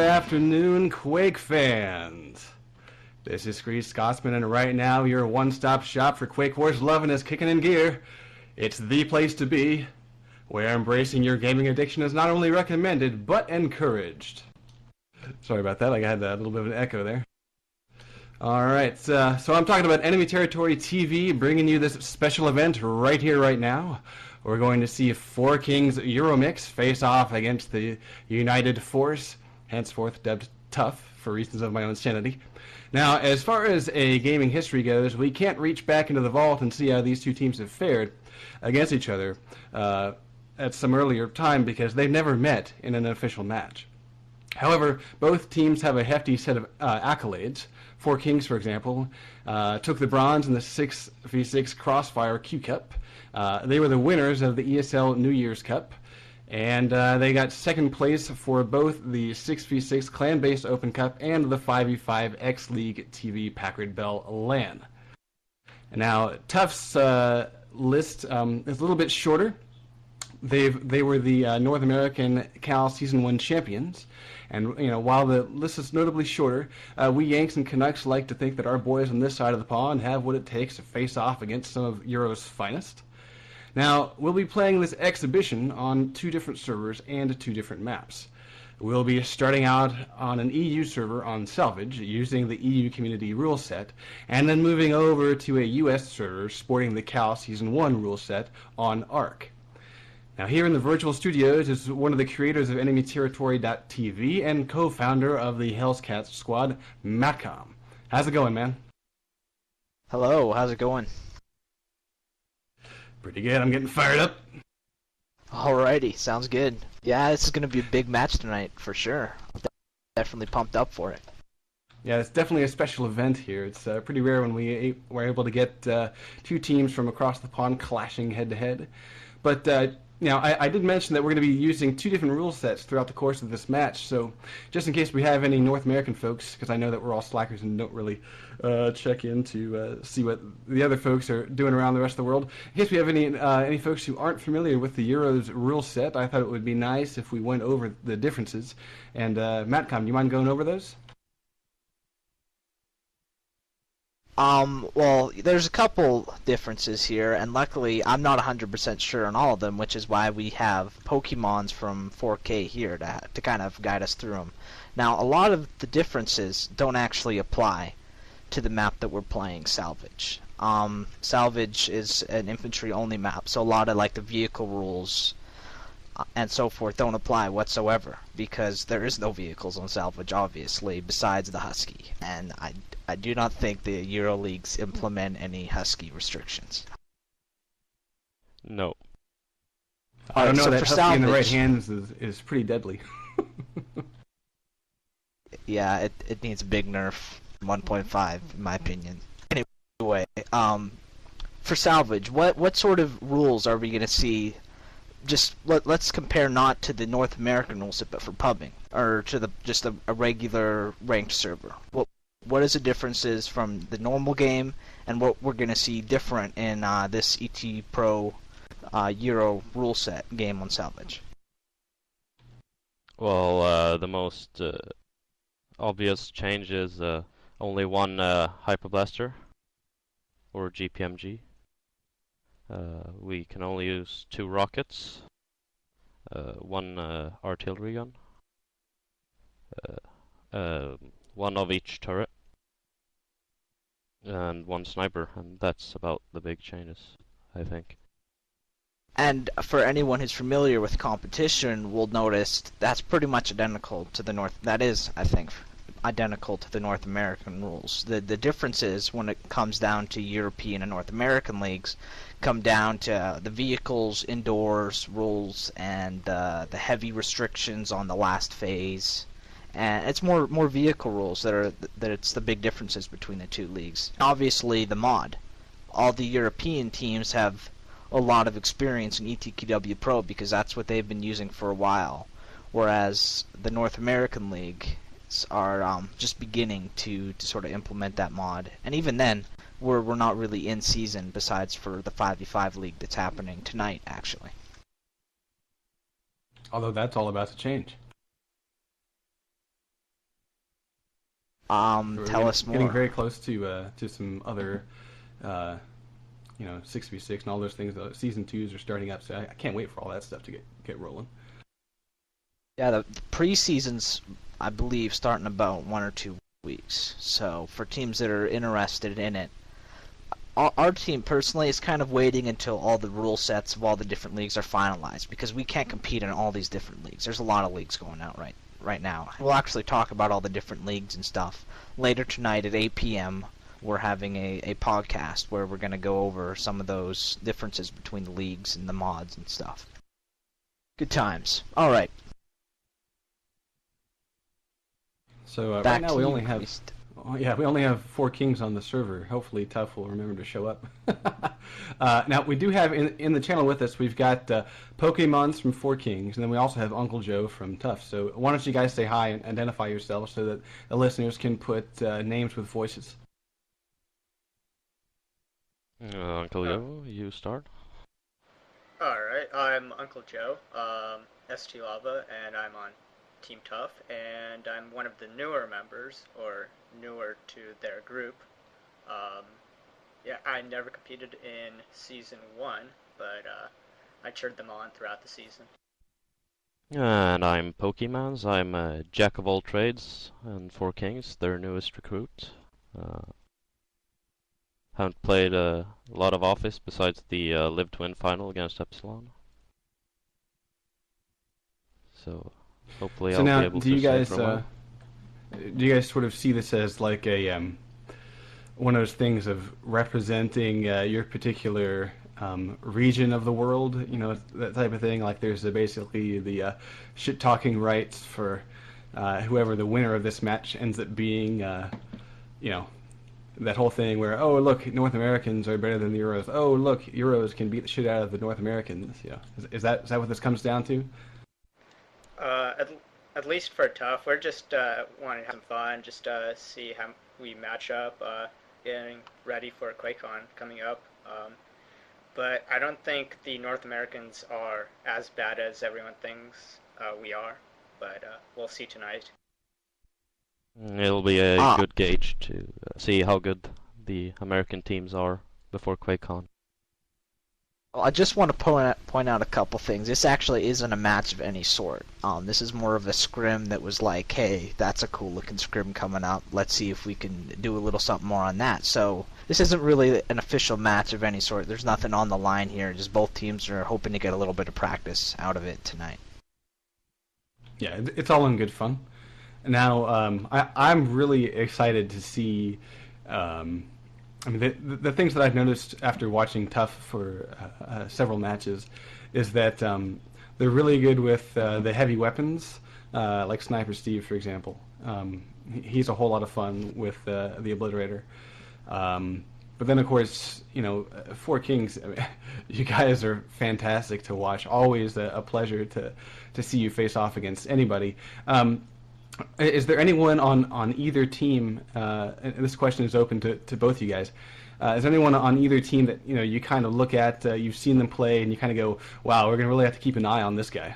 afternoon, Quake fans. This is GreasedScotsman, and right now your one-stop shop for Quake Wars loving is kicking in gear. It's the place to be, where embracing your gaming addiction is not only recommended, but encouraged. Sorry about that, I had a little bit of an echo there. Alright, so I'm talking about Enemy Territory TV, bringing you this special event right here, right now. We're going to see Four Kings Euromix face off against the United Force, henceforth dubbed Tough for reasons of my own sanity. Now, as far as a gaming history goes, we can't reach back into the vault and see how these two teams have fared against each other at some earlier time because they've never met in an official match. However, both teams have a hefty set of accolades. Four Kings, for example, took the bronze in the 6v6 Crossfire Q Cup. They were the winners of the ESL New Year's Cup, and they got second place for both the 6v6 Clan-based Open Cup and the 5v5 X-League TV Packard Bell LAN. Now, Tough's list is a little bit shorter. They were the North American Cal Season 1 champions, and while the list is notably shorter, we Yanks and Canucks like to think that our boys on this side of the pond have what it takes to face off against some of Euro's finest. Now, we'll be playing this exhibition on two different servers and two different maps. We'll be starting out on an EU server on Salvage, using the EU community rule set, and then moving over to a US server sporting the Cal Season 1 rule set on ARC. Now, here in the virtual studios is one of the creators of Enemy Territory.tv and co-founder of the Hell's Cats squad, MacLeod. How's it going, man? Hello, how's it going? Pretty good. I'm getting fired up. Alrighty, sounds good. Yeah, this is going to be a big match tonight, for sure. I'm definitely pumped up for it. Yeah, it's definitely a special event here. It's pretty rare when we were able to get two teams from across the pond clashing head-to-head. But I did mention that we're going to be using two different rule sets throughout the course of this match, so just in case we have any North American folks, because I know that we're all slackers and don't really check in to see what the other folks are doing around the rest of the world. In case we have any folks who aren't familiar with the Euros rule set, I thought it would be nice if we went over the differences. And Matcom, do you mind going over those? Well, there's a couple differences here, and luckily I'm not 100% sure on all of them, which is why we have Pokemons from 4K here to kind of guide us through them. Now, a lot of the differences don't actually apply to the map that we're playing, Salvage. Salvage is an infantry-only map, so a lot of like the vehicle rules and so forth don't apply whatsoever, because there is no vehicles on Salvage, obviously, besides the Husky, and I do not think the Euro Leagues implement any Husky restrictions. No. I don't know, so that for Husky Salvage, in the right hands is pretty deadly. Yeah, it needs a big nerf, 1.5 in my opinion. Anyway, for Salvage, what sort of rules are we going to see? Just let's compare not to the North American rules, but for pubbing, or to just a regular ranked server. What is the differences from the normal game and what we're going to see different in this ET Pro Euro rule set game on Salvage? Well, the most obvious change is only one Hyperblaster, or GPMG. We can only use two rockets, one artillery gun, one of each turret, and one sniper, and that's about the big changes, I think. And for anyone who's familiar with competition, will notice that's pretty much identical to the North. That is, I think, identical to the North American rules. The differences when it comes down to European and North American leagues come down to the vehicles, indoors rules, and the heavy restrictions on the last phase. And it's more vehicle rules that it's the big differences between the two leagues. Obviously, the mod. All the European teams have a lot of experience in ETTV Pro because that's what they've been using for a while, whereas the North American league are just beginning to sort of implement that mod. And even then, we're not really in season besides for the 5v5 league that's happening tonight, actually. Although that's all about to change. Tell us more. Getting very close to some other, 6v6 and all those things. Season 2s are starting up, so I can't wait for all that stuff to get rolling. Yeah, the pre-season's, I believe, starting about 1 or 2 weeks. So for teams that are interested in it, our team personally is kind of waiting until all the rule sets of all the different leagues are finalized, because we can't compete in all these different leagues. There's a lot of leagues going out right now. We'll actually talk about all the different leagues and stuff later tonight at 8 p.m. We're having a podcast where we're going to go over some of those differences between the leagues and the mods and stuff. Good times. All right. So right now we only have 4 kings on the server. Hopefully Tough will remember to show up. Now we do have in the channel with us, we've got Pokemons from 4 Kings, and then we also have Uncle Joe from Tough. So why don't you guys say hi and identify yourselves so that the listeners can put names with voices. Uncle Joe, you start. Alright, I'm Uncle Joe, stlava, and I'm on Team Tough, and I'm one of the newer members, or newer to their group. Yeah, I never competed in Season 1, but I cheered them on throughout the season. And I'm Pokemons. I'm a jack of all trades, and 4 Kings, their newest recruit. Haven't played a lot of Office besides the Live to Win final against Epsilon. So hopefully I'll be able to stay for a while. Do you guys sort of see this as like a one of those things of representing your particular region of the world, that type of thing? Like there's basically the shit-talking rights for whoever the winner of this match ends up being, that whole thing where, oh, look, North Americans are better than the Euros. Oh, look, Euros can beat the shit out of the North Americans. Is that what this comes down to? At least for Tough, we're just wanting to have some fun, just see how we match up, getting ready for QuakeCon coming up. But I don't think the North Americans are as bad as everyone thinks we are, but we'll see tonight. It'll be a good gauge to see how good the American teams are before QuakeCon. Well, I just want to point out a couple things. This actually isn't a match of any sort. This is more of a scrim that was like, hey, that's a cool looking scrim coming up. Let's see if we can do a little something more on that. So this isn't really an official match of any sort. There's nothing on the line here. Just both teams are hoping to get a little bit of practice out of it tonight. Yeah, it's all in good fun. Now, I'm really excited to see. The things that I've noticed after watching Tough for several matches is that they're really good with the heavy weapons, like Sniper Steve, for example. He's a whole lot of fun with the Obliterator. But then, of course, 4 Kings, you guys are fantastic to watch. Always a pleasure to see you face off against anybody. Is there anyone on either team, and this question is open to both you guys, is there anyone on either team that you kind of look at, you've seen them play, and you kind of go, wow, we're going to really have to keep an eye on this guy?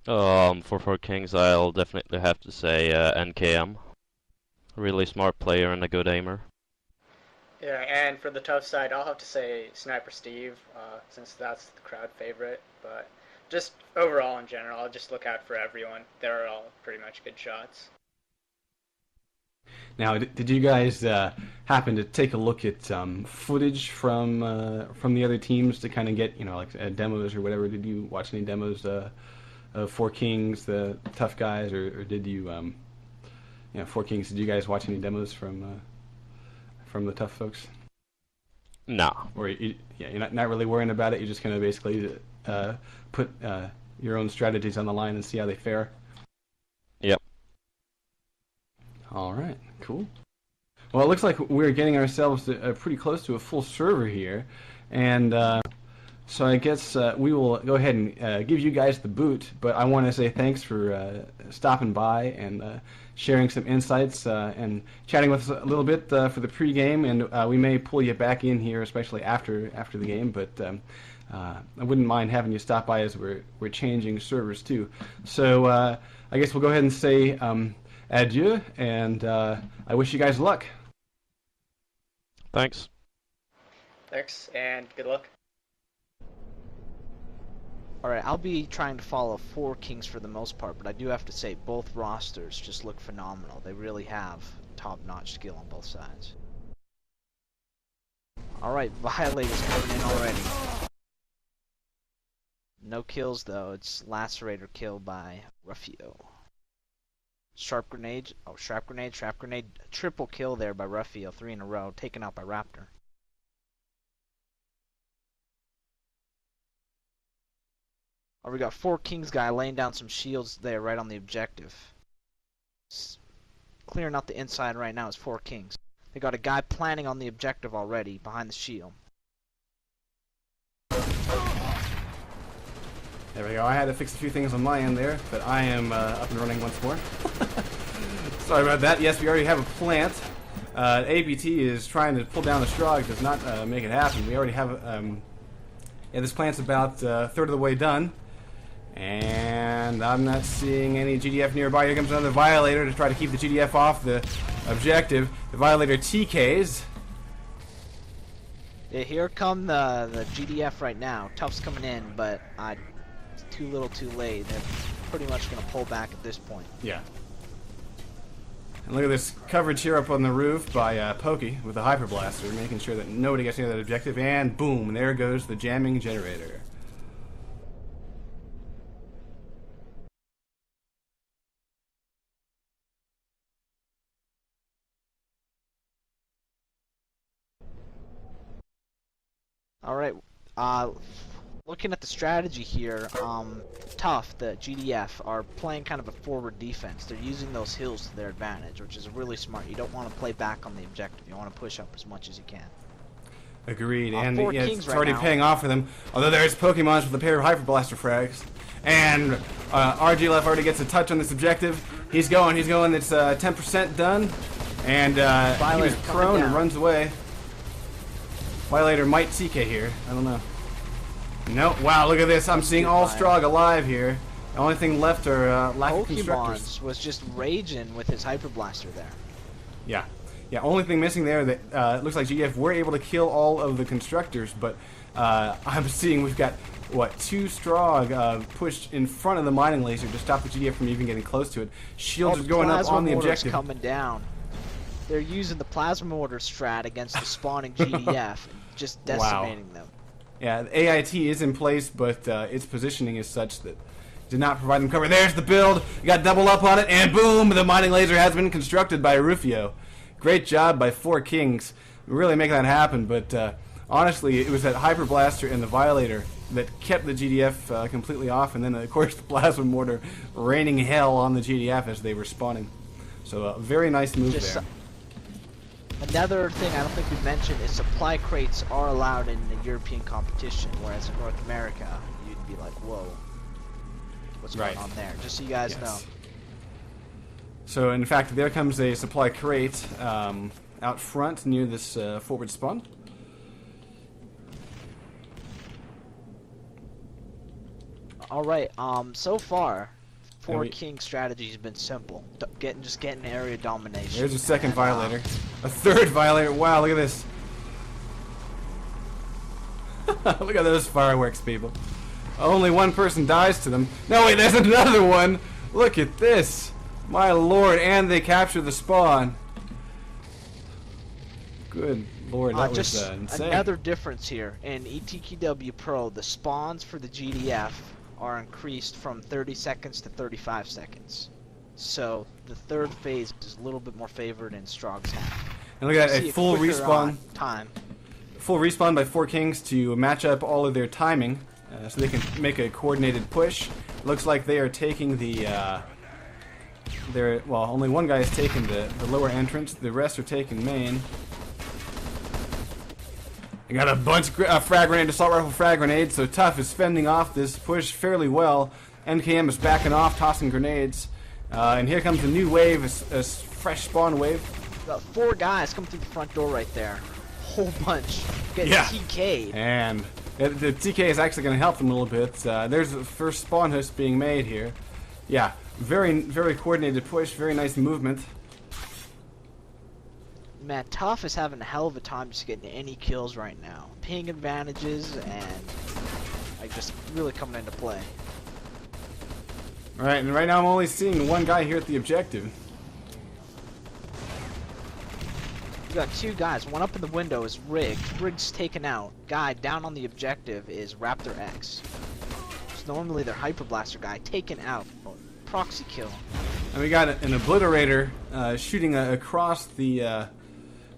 For 4 Kings, I'll definitely have to say NKM. Really smart player and a good aimer. Yeah, and for the Tough side, I'll have to say Sniper Steve, since that's the crowd favorite, but just overall in general, I'll just look out for everyone. They're all pretty much good shots. Now, did you guys happen to take a look at footage from the other teams to kind of get like demos or whatever? Did you watch any demos of 4 Kings, the Tough guys, or did you 4 Kings? Did you guys watch any demos from the Tough folks? No. Or you're not really worrying about it. You're just gonna basically put your own strategies on the line and see how they fare. Yep. All right, cool. Well, it looks like we're getting ourselves pretty close to a full server here, and so I guess we will go ahead and give you guys the boot. But I want to say thanks for stopping by and sharing some insights and chatting with us a little bit for the pregame, and we may pull you back in here, especially after the game. But I wouldn't mind having you stop by as we're changing servers too. So I guess we'll go ahead and say adieu, and I wish you guys luck. Thanks. Thanks, and good luck. Alright, I'll be trying to follow 4 Kings for the most part, but I do have to say both rosters just look phenomenal. They really have top-notch skill on both sides. Alright, Violators coming in already. No kills though, it's Lacerator kill by Ruffio. Sharp grenade, sharp grenade, triple kill there by Ruffio, 3 in a row, taken out by Raptor. Oh, we got 4 Kings guy laying down some shields there right on the objective. Clearing out the inside right now is 4 Kings. They got a guy planning on the objective already behind the shield. There we go. I had to fix a few things on my end there, but I am up and running once more. Sorry about that. Yes, we already have a plant. APT is trying to pull down the Strog, does not make it happen. We already have yeah, this plant's about a third of the way done. And I'm not seeing any GDF nearby. Here comes another Violator to try to keep the GDF off the objective. The Violator TKs. Yeah, here come the GDF right now. Tough's coming in, but too little too late. They're pretty much going to pull back at this point. Yeah. And look at this coverage here up on the roof by Pokey with the Hyper Blaster, making sure that nobody gets near that objective. And boom, there goes the jamming generator. Alright, looking at the strategy here, Tough, the GDF, are playing kind of a forward defense. They're using those hills to their advantage, which is really smart. You don't want to play back on the objective. You want to push up as much as you can. Agreed, and yeah, it's right already now. paying off for them. Although there's Pokemon with a pair of Hyper Blaster frags. And RGLF already gets a touch on this objective. He's going, it's 10% done. And he was prone and runs away. Violator might TK here. I don't know. Nope. Wow, look at this. I'm seeing all Strog alive here. The only thing left are lack of constructors. Was just raging with his Hyper Blaster there. Yeah. Yeah, only thing missing there that it looks like GDF were able to kill all of the constructors, but I'm seeing we've got, what, 2 Strog pushed in front of the mining laser to stop the GDF from even getting close to it. Shields are going up on the objective. Coming down. They're using the Plasma Mortar strat against the spawning GDF, just decimating them. Yeah, the AIT is in place, but its positioning is such that it did not provide them cover. There's the build. You got double up on it, and boom, the mining laser has been constructed by Ruffio. Great job by 4 Kings. Really make that happen, but honestly, it was that Hyper Blaster and the Violator that kept the GDF completely off, and then, of course, the Plasma Mortar raining hell on the GDF as they were spawning. So a very nice move there. Another thing I don't think we mentioned is supply crates are allowed in the European competition, whereas in North America, you'd be like, whoa, what's going on there? Just so you guys know. So, in fact, there comes a supply crate out front near this forward spawn. Alright, so far, 4 King strategy has been simple. Just getting area domination. There's a second Violator. A third Violator. Wow, look at this. Look at those fireworks, people. Only one person dies to them. No, wait, there's another one. Look at this. My lord, and they capture the spawn. Good lord, that was insane. Another difference here. In ETTV Pro, the spawns for the GDF are increased from 30 seconds to 35 seconds. So the third phase is a little bit more favored in Strog's half. And look at that, a full respawn time. Full respawn by 4 Kings to match up all of their timing, so they can make a coordinated push. Looks like they are taking the well, only one guy is taking the lower entrance. The rest are taking main. They got a bunch of frag grenade, assault rifle frag grenades, so Tough is fending off this push fairly well. NKM is backing off, tossing grenades. And here comes a new wave, a fresh spawn wave. Got 4 guys coming through the front door right there. Whole bunch. Getting TK'd. And the TK is actually going to help them a little bit. There's the first spawn host being made here. Yeah, Very, very coordinated push. Very nice movement. Man, Tough is having a hell of a time just getting any kills right now. Ping advantages and like just really coming into play. Alright, and right now I'm only seeing one guy here at the objective. We got two guys. One up in the window is Rigged. Rigged's taken out. Guy down on the objective is Raptor X. So normally their Hyper Blaster guy taken out. Proxy kill. And we got an Obliterator shooting across the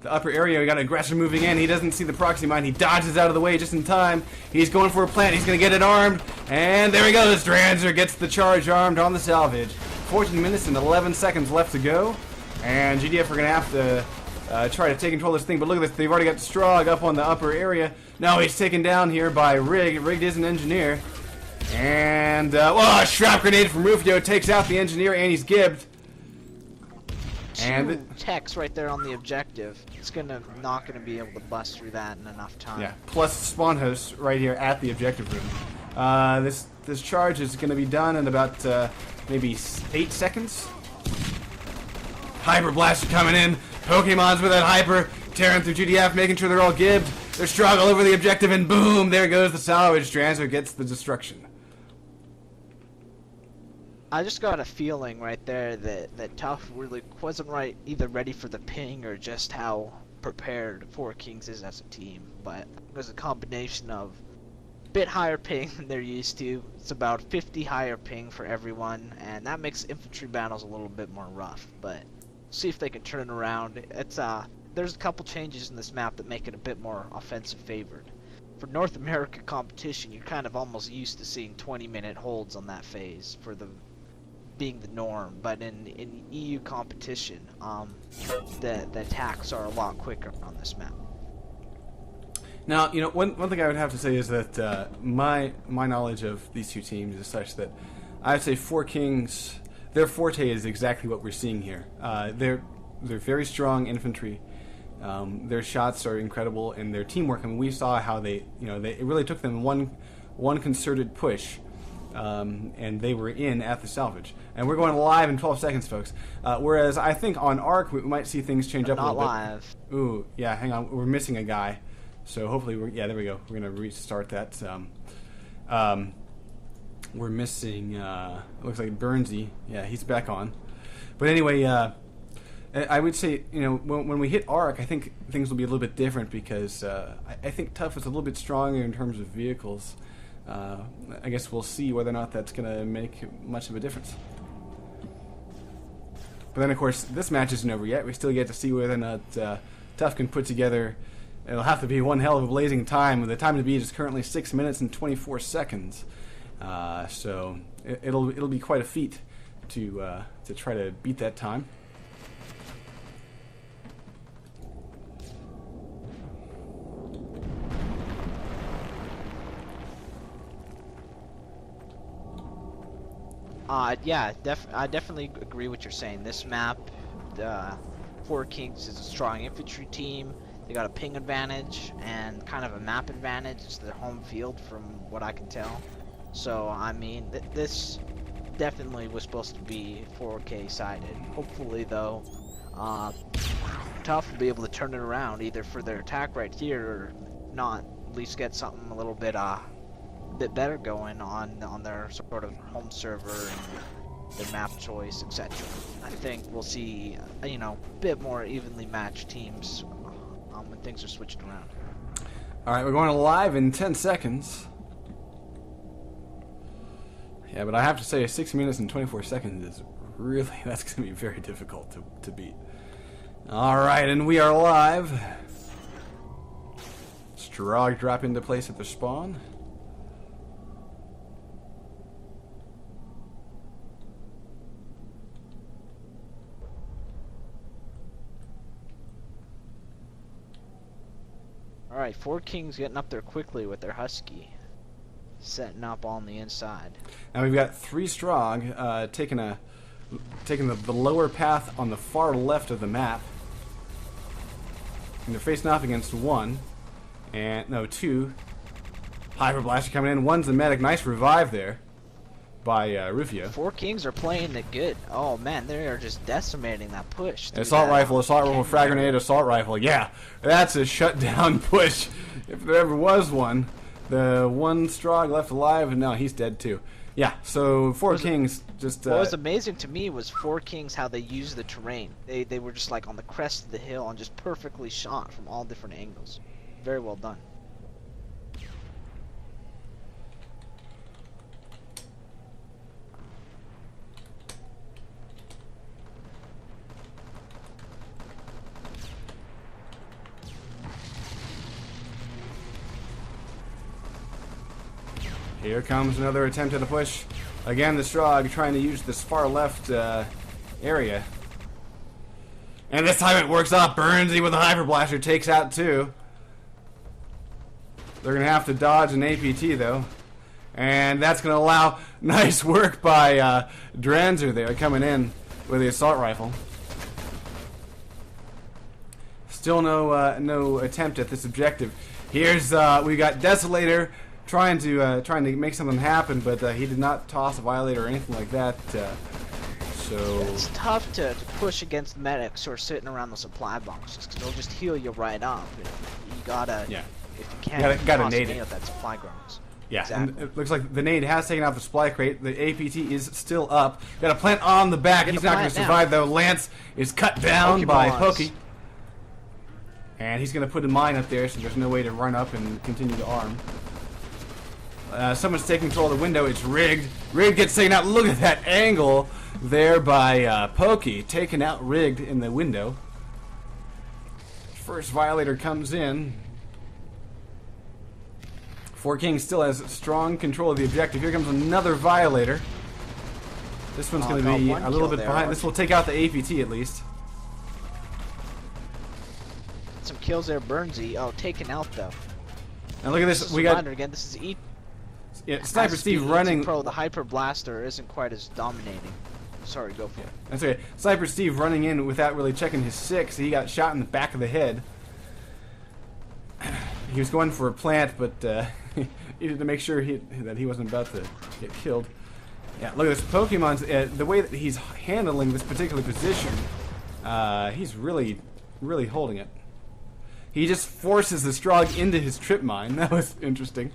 upper area. We got an aggressor moving in. He doesn't see the proxy mine. He dodges out of the way just in time. He's going for a plant. He's going to get it armed. And there he goes. Dranzer gets the charge armed on the salvage. 14 minutes and 11 seconds left to go. And GDF are going to have to try to take control of this thing. But look at this. They've already got Strog up on the upper area. Now he's taken down here by Rigged. Rigged is an engineer. And, a shrap grenade from Rufio takes out the engineer, and he's gibbed. Two techs right there on the objective. It's not gonna be able to bust through that in enough time. Yeah, plus spawn hosts right here at the objective room. This charge is gonna be done in about maybe 8 seconds. Hyper Blaster coming in. Pokemon's with that Hyper, tearing through GDF, making sure they're all gibbed. They're Strog all over the objective, and boom, there goes the salvage. Dranzer gets the destruction. I just got a feeling right there that Tough really wasn't either ready for the ping or just how prepared Four Kings is as a team. But it was a combination of a bit higher ping than they're used to. It's about 50 higher ping for everyone, and that makes infantry battles a little bit more rough. But see if they can turn it around. There's a couple changes in this map that make it a bit more offensive favored. For North America competition, you're kind of almost used to seeing 20-minute holds on that phase for being the norm, but in EU competition, the attacks are a lot quicker on this map. Now, one thing I would have to say is that my knowledge of these two teams is such that I'd say Four Kings, their forte is exactly what we're seeing here. They're very strong infantry. Their shots are incredible, and their teamwork. I mean, we saw how it really took them one concerted push. And they were in at the salvage. And we're going live in 12 seconds, folks. Whereas I think on Arc, we might see things change up a little bit. Not live. Ooh, yeah, hang on. We're missing a guy. So hopefully, there we go. We're going to restart that. We're missing, it looks like Burnsy. Yeah, he's back on. But anyway, I would say, when we hit Arc, I think things will be a little bit different because I think Tough is a little bit stronger in terms of vehicles. I guess we'll see whether or not that's going to make much of a difference. But then, of course, this match isn't over yet. We still get to see whether or not Tough can put together. It'll have to be one hell of a blazing time. The time to beat is currently 6 minutes and 24 seconds. So it'll be quite a feat to try to beat that time. Yeah, I definitely agree with what you're saying. This map, Four Kings is a strong infantry team. They got a ping advantage and kind of a map advantage. It's their home field from what I can tell. So, I mean, this definitely was supposed to be 4K sided. Hopefully, though, Tough will be able to turn it around either for their attack right here or not. At least get something a little bit better going on their sort of home server and their map choice, etc. I think we'll see a bit more evenly matched teams when things are switched around. Alright, we're going live in 10 seconds. Yeah, but I have to say 6 minutes and 24 seconds is really, that's going to be very difficult to beat. Alright, and we are live. Strog drop into place at the spawn. Alright, Four Kings getting up there quickly with their Husky. Setting up on the inside. Now we've got 3 Strog taking the lower path on the far left of the map. And they're facing off against 1. And, no, 2. Hyper Blaster coming in. 1's the medic. Nice revive there. by Rufio. Four Kings are playing it good. Oh man, they are just decimating that push. Assault rifle, frag grenade, assault rifle. Yeah, that's a shutdown push. If there ever was one. The one Strog left alive, and now he's dead too. Yeah, so Four Kings just... what was amazing to me was Four Kings, how they used the terrain. They were just like on the crest of the hill and just perfectly shot from all different angles. Very well done. Here comes another attempt at a push. Again, the Strog trying to use this far left area. And this time it works off. Burnsy with a Hyper Blaster takes out two. They're going to have to dodge an APT though. And that's going to allow nice work by Dranzer there coming in with the assault rifle. Still no attempt at this objective. Here's we got Desolator trying to make something happen, but he did not toss a Violator or anything like that. So it's tough to push against medics who are sitting around the supply boxes because they'll just heal you right up. You gotta, if you can't, gotta nade it. That supply grounds. Yeah, exactly. And it looks like the nade has taken out the supply crate. The APT is still up. Got a plant on the back. He's not going to survive though. Lance is cut down by Pokey. And he's going to put a mine up there, so there's no way to run up and continue to arm. Someone's taking control of the window. It's Rigged. Rigged gets taken out. Look at that angle there by Pokey. Taken out Rigged in the window. First Violator comes in. Four Kings still has strong control of the objective. Here comes another Violator. This one's going to be a little bit behind. This will take out the APT at least. Some kills there, Burnsy. Oh, taken out though. And look at this. We got again. This is Sniper Steve running. Pro, the Hyper Blaster isn't quite as dominating. Sorry, go for it. That's okay. Sniper Steve running in without really checking his 6. He got shot in the back of the head. He was going for a plant, but he needed to make sure that he wasn't about to get killed. Yeah, look at this. Pokemon's the way that he's handling this particular position. He's really holding it. He just forces the Strog into his trip mine. That was interesting.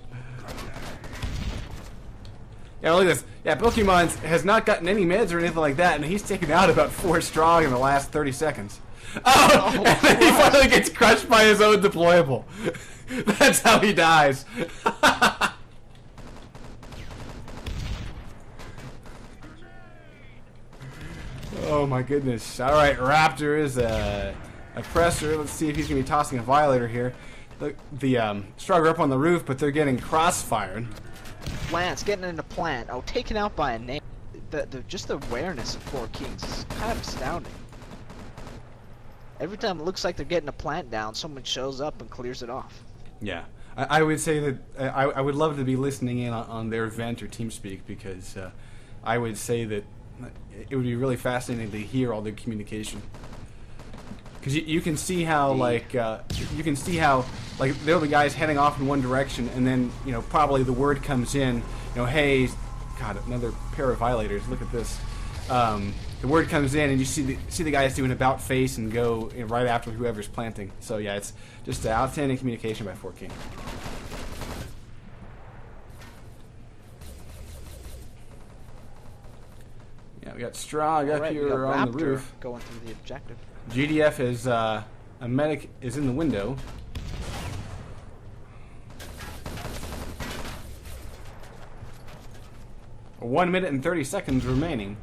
Yeah, look at this. Yeah, Pokemon has not gotten any meds or anything like that, and he's taken out about 4 Strog in the last 30 seconds. Oh! And then he finally gets crushed by his own deployable. That's how he dies. Oh my goodness. Alright, Raptor is a presser. Let's see if he's going to be tossing a Violator here. The Strog are up on the roof, but they're getting crossfired. Lance getting into plant. Oh, taken out by a name. Just the awareness of Four Kings is kind of astounding. Every time it looks like they're getting a plant down, someone shows up and clears it off. Yeah. I would say that I would love to be listening in on their vent or TeamSpeak, because I would say that it would be really fascinating to hear all their communication. Because you can see how they're the guys heading off in one direction, and then probably the word comes in, hey, God, another pair of Violators. Look at this. The word comes in, and you see the guys doing about face and go right after whoever's planting. So yeah, it's just outstanding communication by 4King. Yeah, we got Strog up here on the roof, going through the objective. GDF is a medic is in the window. One minute and 30 seconds remaining.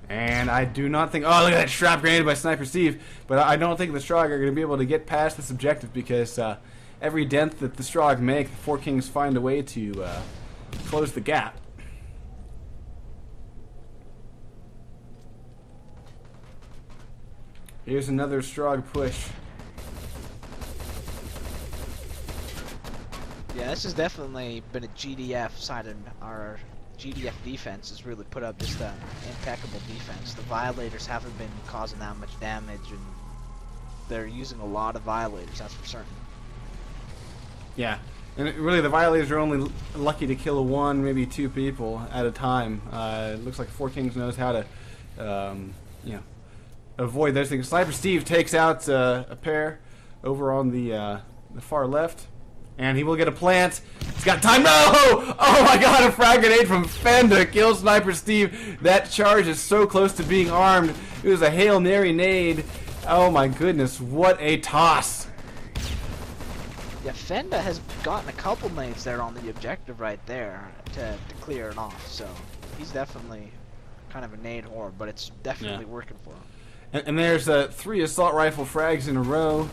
And I do not think... Oh, look at that trap grenade by Sniper Steve. But I don't think the Strog are going to be able to get past this objective, because every dent that the Strog make, the 4 Kings find a way to close the gap. Here's another Strog push. Yeah, this has definitely been a GDF side, and our GDF defense has really put up just an impeccable defense. The Violators haven't been causing that much damage, and they're using a lot of Violators, that's for certain. Yeah, And really, the Violators are only lucky to kill one, maybe two people at a time. It looks like Four Kings knows how to, you know, avoid those things. Sniper Steve takes out a pair over on the far left, and he will get a plant. He's got time. No! Oh my God! A frag grenade from Fenda kills Sniper Steve. That charge is so close to being armed. It was a Hail Mary nade. Oh my goodness! What a toss! Yeah, Fenda has gotten a couple nades there on the objective right there to clear it off, so he's definitely kind of a nade whore, but it's definitely working for him. And there's 3 assault rifle frags in a row,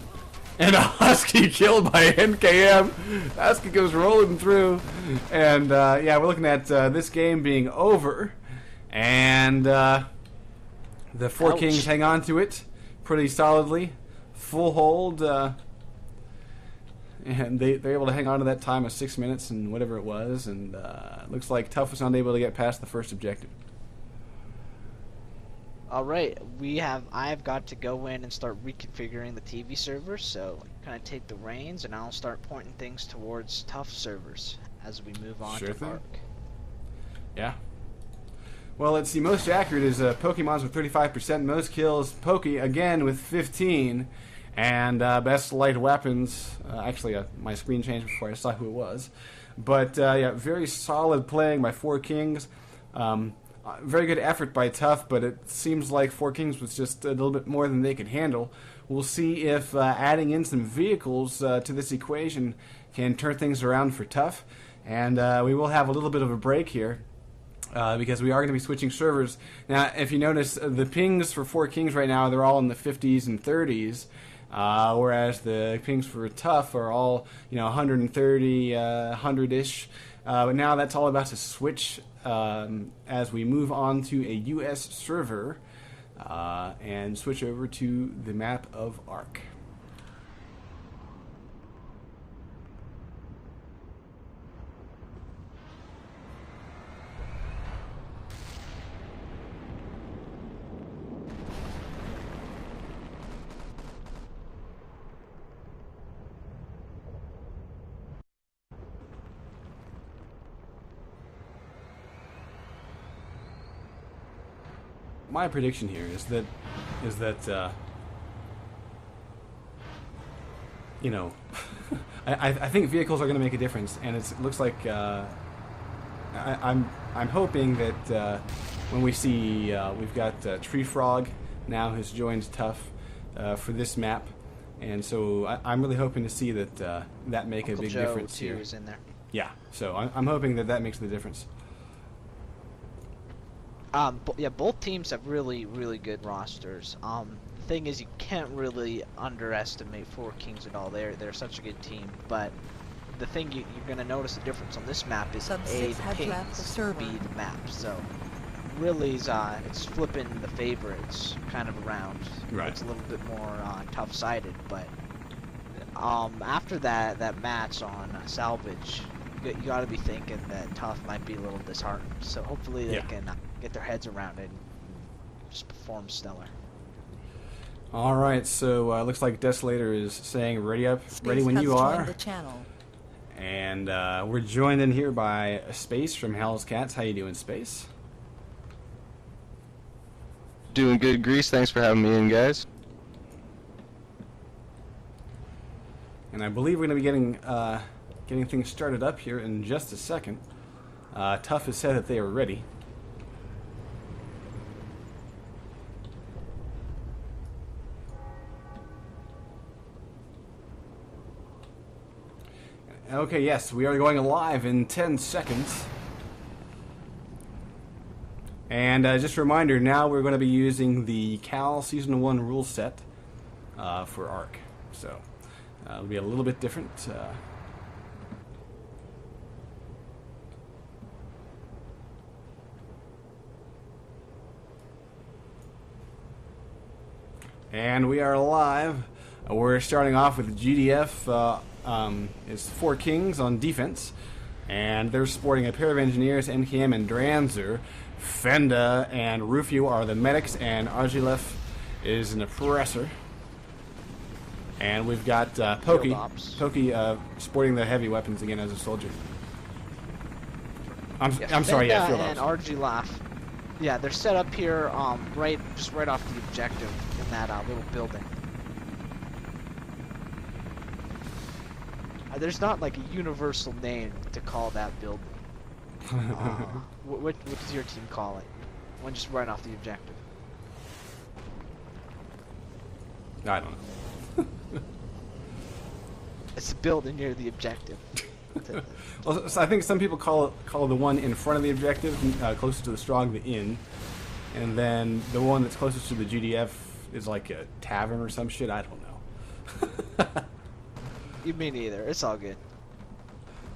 and a Husky killed by NKM. Husky goes rolling through, and yeah, we're looking at this game being over, and the Four Kings hang on to it pretty solidly, full hold. And they're able to hang on to that time of 6 minutes and whatever it was, and it looks like Tough was unable to get past the first objective. Alright, I've got to go in and start reconfiguring the TV server, so kind of take the reins and I'll start pointing things towards Tough servers as we move on to Arc. Yeah. Well, let's see, most accurate is Pokemon's with 35%, most kills Pokey again with 15. And best light weapons, actually my screen changed before I saw who it was. But yeah, very solid playing by Four Kings. Very good effort by Tough, but it seems like Four Kings was just a little bit more than they could handle. We'll see if adding in some vehicles to this equation can turn things around for Tough. And we will have a little bit of a break here. Because we are going to be switching servers. Now, if you notice, the pings for Four Kings right now, they're all in the 50s and 30s. Whereas the pings for Tough are all, 130, 100-ish. But now that's all about to switch as we move on to a US server and switch over to the map of Arc. My prediction here is that I think vehicles are going to make a difference, and it looks like I'm hoping that when we see we've got Tree Frog now has joined Tough for this map, and so I'm really hoping to see that that make a big difference here. Is in there. Yeah, so I'm hoping that makes the difference. Yeah, both teams have really, really good rosters. The thing is, you can't really underestimate Four Kings at all. They're such a good team. But the thing you're going to notice the difference on this map is the ping speed map. So really, it's flipping the favorites kind of around. Right. It's a little bit more tough-sided. But after that match on Salvage, you got to be thinking that Tough might be a little disheartened. So hopefully they can get their heads around it and just perform stellar. All right, so looks like Desolator is saying ready when you are. The channel. And we're joined in here by Space from Hell's Cats. How you doing, Space? Doing good, Grease. Thanks for having me in, guys. And I believe we're going to be getting things started up here in just a second. Tough has said that they are ready. Okay, yes, we are going live in 10 seconds. And just a reminder, now we're going to be using the Cal Season 1 rule set for Arc. So it'll be a little bit different. And we are live. We're starting off with GDF. Is Four Kings on defense, and they're sporting a pair of engineers, NKM and Dranzer. Fenda and Rufio are the medics, and Argilef is an oppressor. And we've got Pokey sporting the heavy weapons again as a soldier. I'm sorry, yeah, field and ops. RG Laugh. Yeah, they're set up here, right off the objective in that little building. There's not like a universal name to call that building. What does your team call it? One just right off the objective. I don't know. It's a building near the objective. Well, so I think some people call the one in front of the objective, closest to the strong, the inn, and then the one that's closest to the GDF is like a tavern or some shit. I don't know. You mean either. It's all good.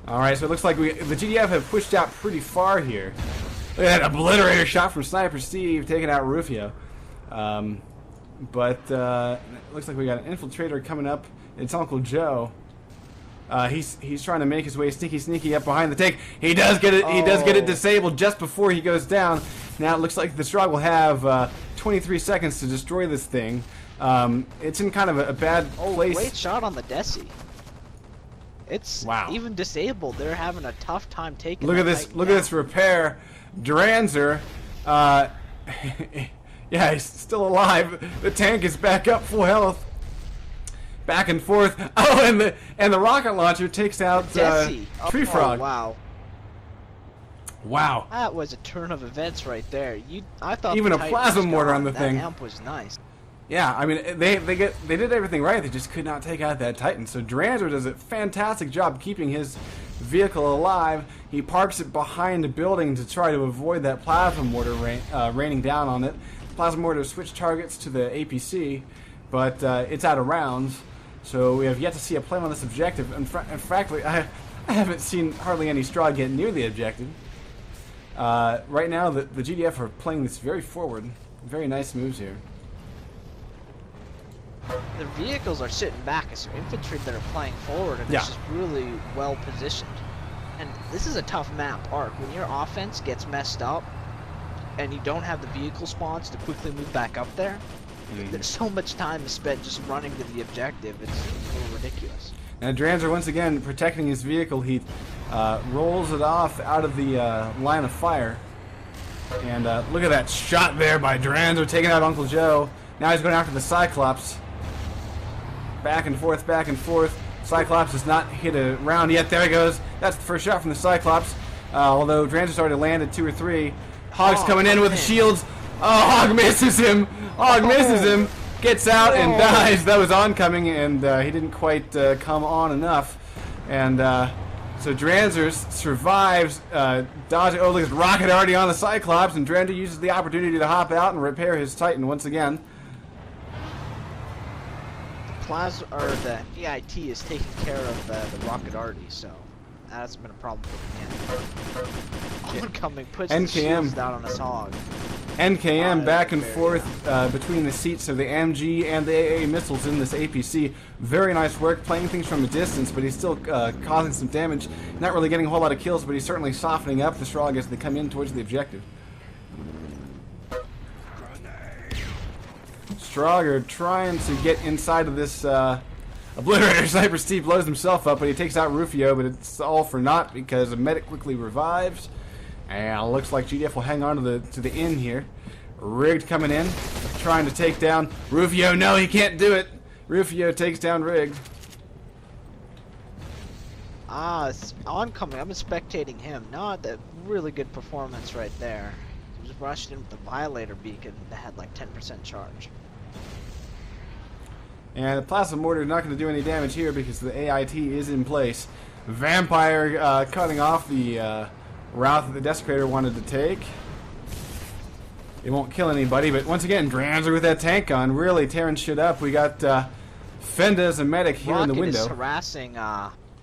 All right, so it looks like the GDF have pushed out pretty far here. Look at that obliterator shot from Sniper Steve, taking out Rufio. But it looks like we got an infiltrator coming up. It's Uncle Joe. He's trying to make his way sneaky up behind the tank. He does get it. He does get it disabled just before he goes down. Now it looks like the Strog will have 23 seconds to destroy this thing. It's in kind of a bad place. Great shot on the Desi. It's even disabled. They're having a tough time taking. Look at this! Look at this repair, Dranzer. Yeah, he's still alive. The tank is back up, full health. Back and forth. Oh, and the rocket launcher takes out Tree Frog. Wow. Wow. That was a turn of events right there. I thought even a plasma mortar on the thing. That amp was nice. Yeah, I mean they did everything right. They just could not take out that Titan. So Dranzer does a fantastic job keeping his vehicle alive. He parks it behind a building to try to avoid that plasma mortar raining down on it. Plasma mortar switched targets to the APC, but it's out of rounds. So we have yet to see a play on this objective. And frankly, I haven't seen hardly any straw get near the objective. Right now, the GDF are playing this very forward. Very nice moves here. The vehicles are sitting back. It's their infantry that are playing forward, and it's just really well positioned. And this is a tough map, Arc. When your offense gets messed up, and you don't have the vehicle spawns to quickly move back up there, there's so much time spent just running to the objective. It's a little ridiculous. And Dranzer once again protecting his vehicle. He rolls it off out of the line of fire. And look at that shot there by Dranzer taking out Uncle Joe. Now he's going after the Cyclops. Back and forth, back and forth. Cyclops has not hit a round yet. There he goes. That's the first shot from the Cyclops. Although Dranzer's already landed 2 or 3. Hog's coming in with the shields. Oh, Hog misses him. Hog misses him. Gets out and dies. That was oncoming, and he didn't quite come on enough. And so Dranzer survives. Dodging. Oh, look at rocket already on the Cyclops, and Dranzer uses the opportunity to hop out and repair his Titan once again. The EIT is taking care of the rocket arty, so that hasn't been a problem for the Oncoming puts the shields down on his Hog. NKM back and forth between the seats of the MG and the AA missiles in this APC. Very nice work, playing things from a distance, but he's still causing some damage. Not really getting a whole lot of kills, but he's certainly softening up the Strog as they come in towards the objective. Strog are trying to get inside of this obliterator. Sniper Steve blows himself up, but he takes out Rufio, but it's all for naught because a medic quickly revives. And it looks like GDF will hang on to the inn here. Rigged coming in, trying to take down Rufio. No, he can't do it. Rufio takes down Rigged. Oncoming. I'm spectating him. Not a really good performance right there. He was rushed in with the Violator beacon that had like 10% charge. And the Plasma Mortar is not going to do any damage here because the AIT is in place. Vampire cutting off the route that the Desecrator wanted to take. It won't kill anybody, but once again, Dranzer with that tank gun, really tearing shit up. We got Fenda as a medic here in the window. Rocket is harassing,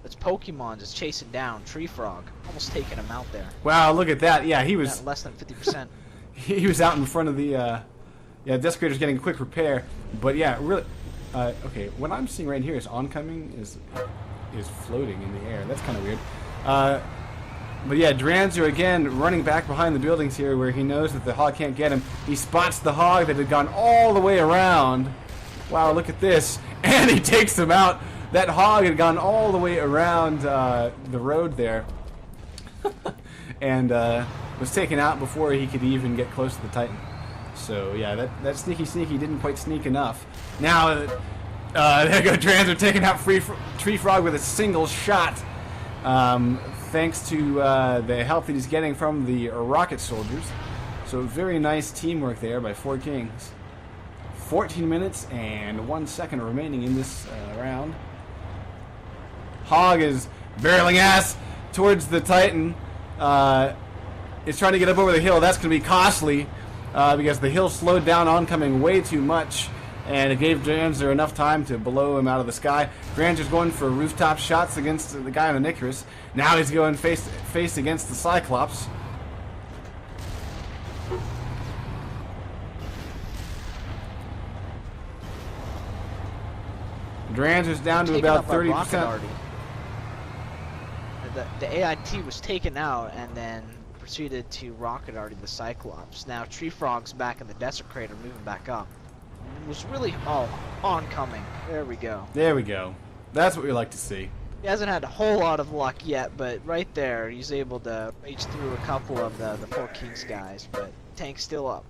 its Pokemon is chasing down Tree Frog, almost taking him out there. Wow, look at that. Yeah, he was... At less than 50%. He was out in front of the... yeah, Desecrator's getting a quick repair, but yeah, really... okay, what I'm seeing right here is oncoming is floating in the air. That's kind of weird. But yeah, Dranzer again running back behind the buildings here where he knows that the Hog can't get him. He spots the Hog that had gone all the way around. Wow, look at this. And and he takes him out. That hog had gone all the way around the road there, and was taken out before he could even get close to the Titan. So yeah, that sneaky didn't quite sneak enough. Now there go Dranzer taking out Tree Frog with a single shot, thanks to the help that he's getting from the rocket soldiers. So very nice teamwork there by Four Kings. 14 minutes and 1 second remaining in this round. Hog is barreling ass towards the Titan. It's trying to get up over the hill. That's going to be costly because the hill slowed down oncoming way too much, and it gave Dranzer enough time to blow him out of the sky. Dranzer's going for rooftop shots against the guy on the Icarus. Now he's going face against the Cyclops. Dranzer's down to about 30%. The AIT was taken out and then proceeded to rocket arty the Cyclops. Now Tree Frog's back in the Desecrator, moving back up. It was really oncoming. There we go. There we go. That's what we like to see. He hasn't had a whole lot of luck yet, but right there he's able to reach through a couple of the Four Kings guys, but tank's still up.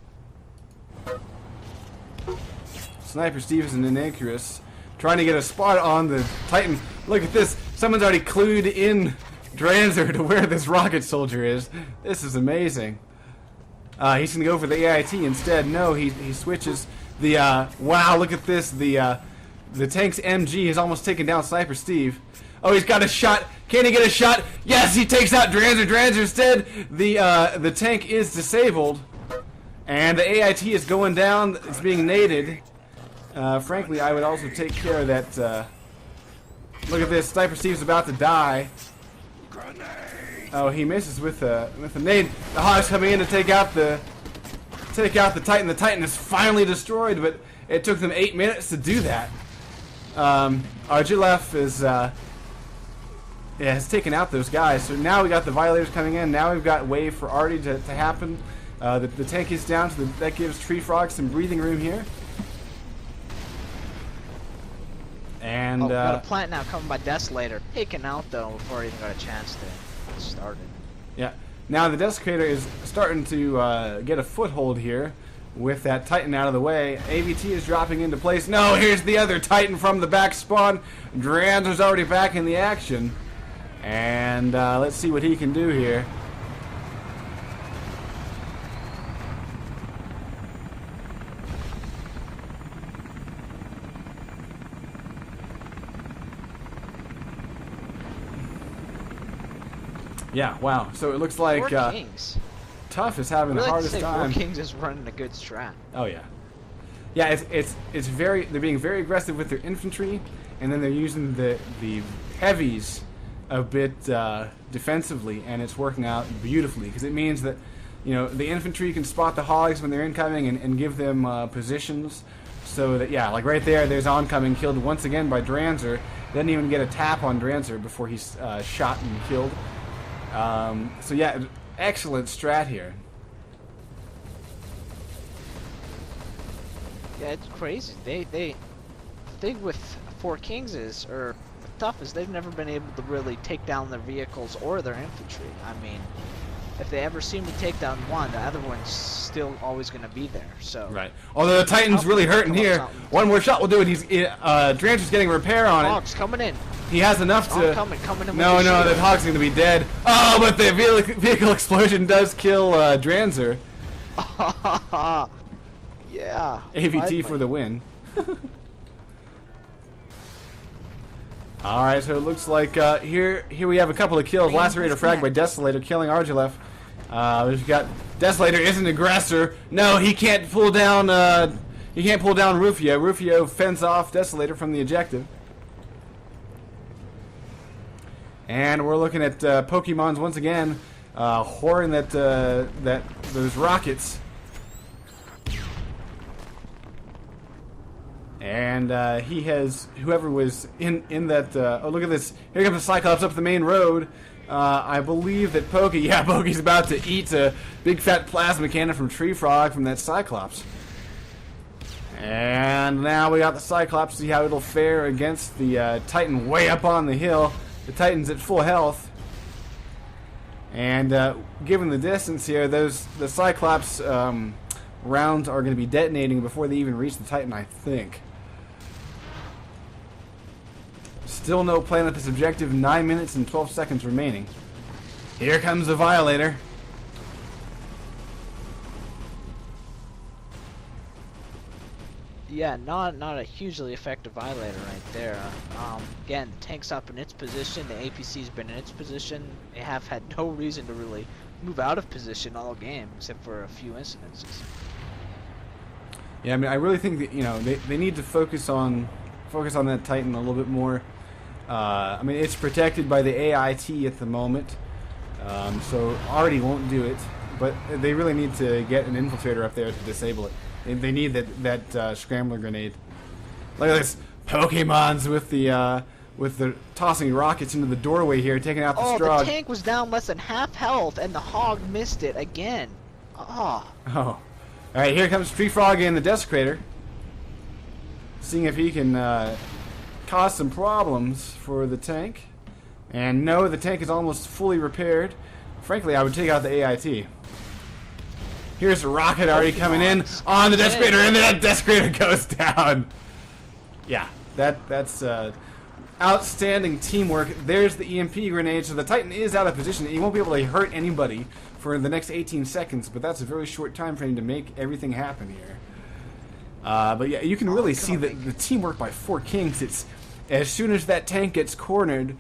Sniper Stevenson and Icarus trying to get a spot on the Titan. Look at this. Someone's already clued in Dranzer to where this rocket soldier is. This is amazing. He's going to go for the AIT instead. No, he switches. The wow, look at this. The tank's MG has almost taken down Sniper Steve. Oh, he's got a shot. Can he get a shot? Yes, he takes out Dranzer. Dranzer's dead. The tank is disabled. And the AIT is going down. It's being naded. Frankly, I would also take care of that. Look at this. Sniper Steve's about to die. Oh, he misses with a nade. The Hog's coming in to take out the Titan. The Titan is finally destroyed, but it took them 8 minutes to do that. Argilef has taken out those guys. So now we got the Violators coming in. Now we've got wave for Artie to happen. The tank is down, so that gives Tree Frog some breathing room here. And got a plant now coming by Desolator. Taken out though before he even got a chance to get started. Yeah. Now the Desecrator is starting to get a foothold here with that Titan out of the way. AVT is dropping into place. No, here's the other Titan from the back spawn. Dranzer's already back in the action. And let's see what he can do here. Yeah, wow. So it looks like Four Kings. Tough is having the hardest time. Four Kings is running a good strat. Oh yeah. Yeah, it's very, they're being very aggressive with their infantry, and then they're using the heavies a bit defensively, and it's working out beautifully because it means that, you know, the infantry can spot the Hogs when they're incoming and give them positions, so that, yeah, like right there's oncoming, killed once again by Dranzer. Didn't even get a tap on Dranzer before he's shot and killed. So yeah, excellent strat here. Yeah, it's crazy. The thing with Four Kings is, or with Tough, is they've never been able to really take down their vehicles or their infantry. I mean, if they ever seem to take down one, the other one's still always going to be there. So right. Although the Titan's really hurting here. One more shot will do it. He's Dranzer's getting repair on it. Hog's coming in. He has enough to. Coming in. No, that Hog's going to be dead. Oh, but the vehicle explosion does kill Dranzer. Yeah. AVT for the win. Alright, so it looks like here we have a couple of kills. Lacerator frag by Desolator killing Argilef. We've got Desolator is an aggressor. No, he can't pull down Rufio. Rufio fends off Desolator from the objective. And we're looking at Pokemons once again, whoring those rockets. And he has, whoever was in that, oh look at this, here comes the Cyclops up the main road. I believe that Pokey's about to eat a big fat plasma cannon from Tree Frog from that Cyclops. And now we got the Cyclops, see how it'll fare against the Titan way up on the hill. The Titan's at full health. And given the distance here, the Cyclops rounds are going to be detonating before they even reach the Titan, I think. Still no plan at this objective, 9 minutes and 12 seconds remaining. Here comes the Violator. Yeah, not a hugely effective Violator right there. Again, the tank's up in its position, the APC's been in its position. They have had no reason to really move out of position all game, except for a few incidences. Yeah, I mean, I really think that, you know, they need to focus on that Titan a little bit more. I mean, it's protected by the AIT at the moment, so already won't do it. But they really need to get an infiltrator up there to disable it. They need that scrambler grenade. Look at this, Pokemon's with the tossing rockets into the doorway here, taking out the Strahd. Oh, the tank was down less than half health, and the Hog missed it again. Oh. All right, here comes Tree Frog and the Desecrator, seeing if he can cause some problems for the tank. And no, the tank is almost fully repaired. Frankly, I would take out the AIT. Here's a rocket already coming in on the Desecrator, and then that Desecrator goes down. Yeah, that's outstanding teamwork. There's the EMP grenade, so the Titan is out of position. He won't be able to hurt anybody for the next 18 seconds, but that's a very short time frame to make everything happen here. But yeah, you can really see the teamwork by Four Kings. It's as soon as that tank gets cornered,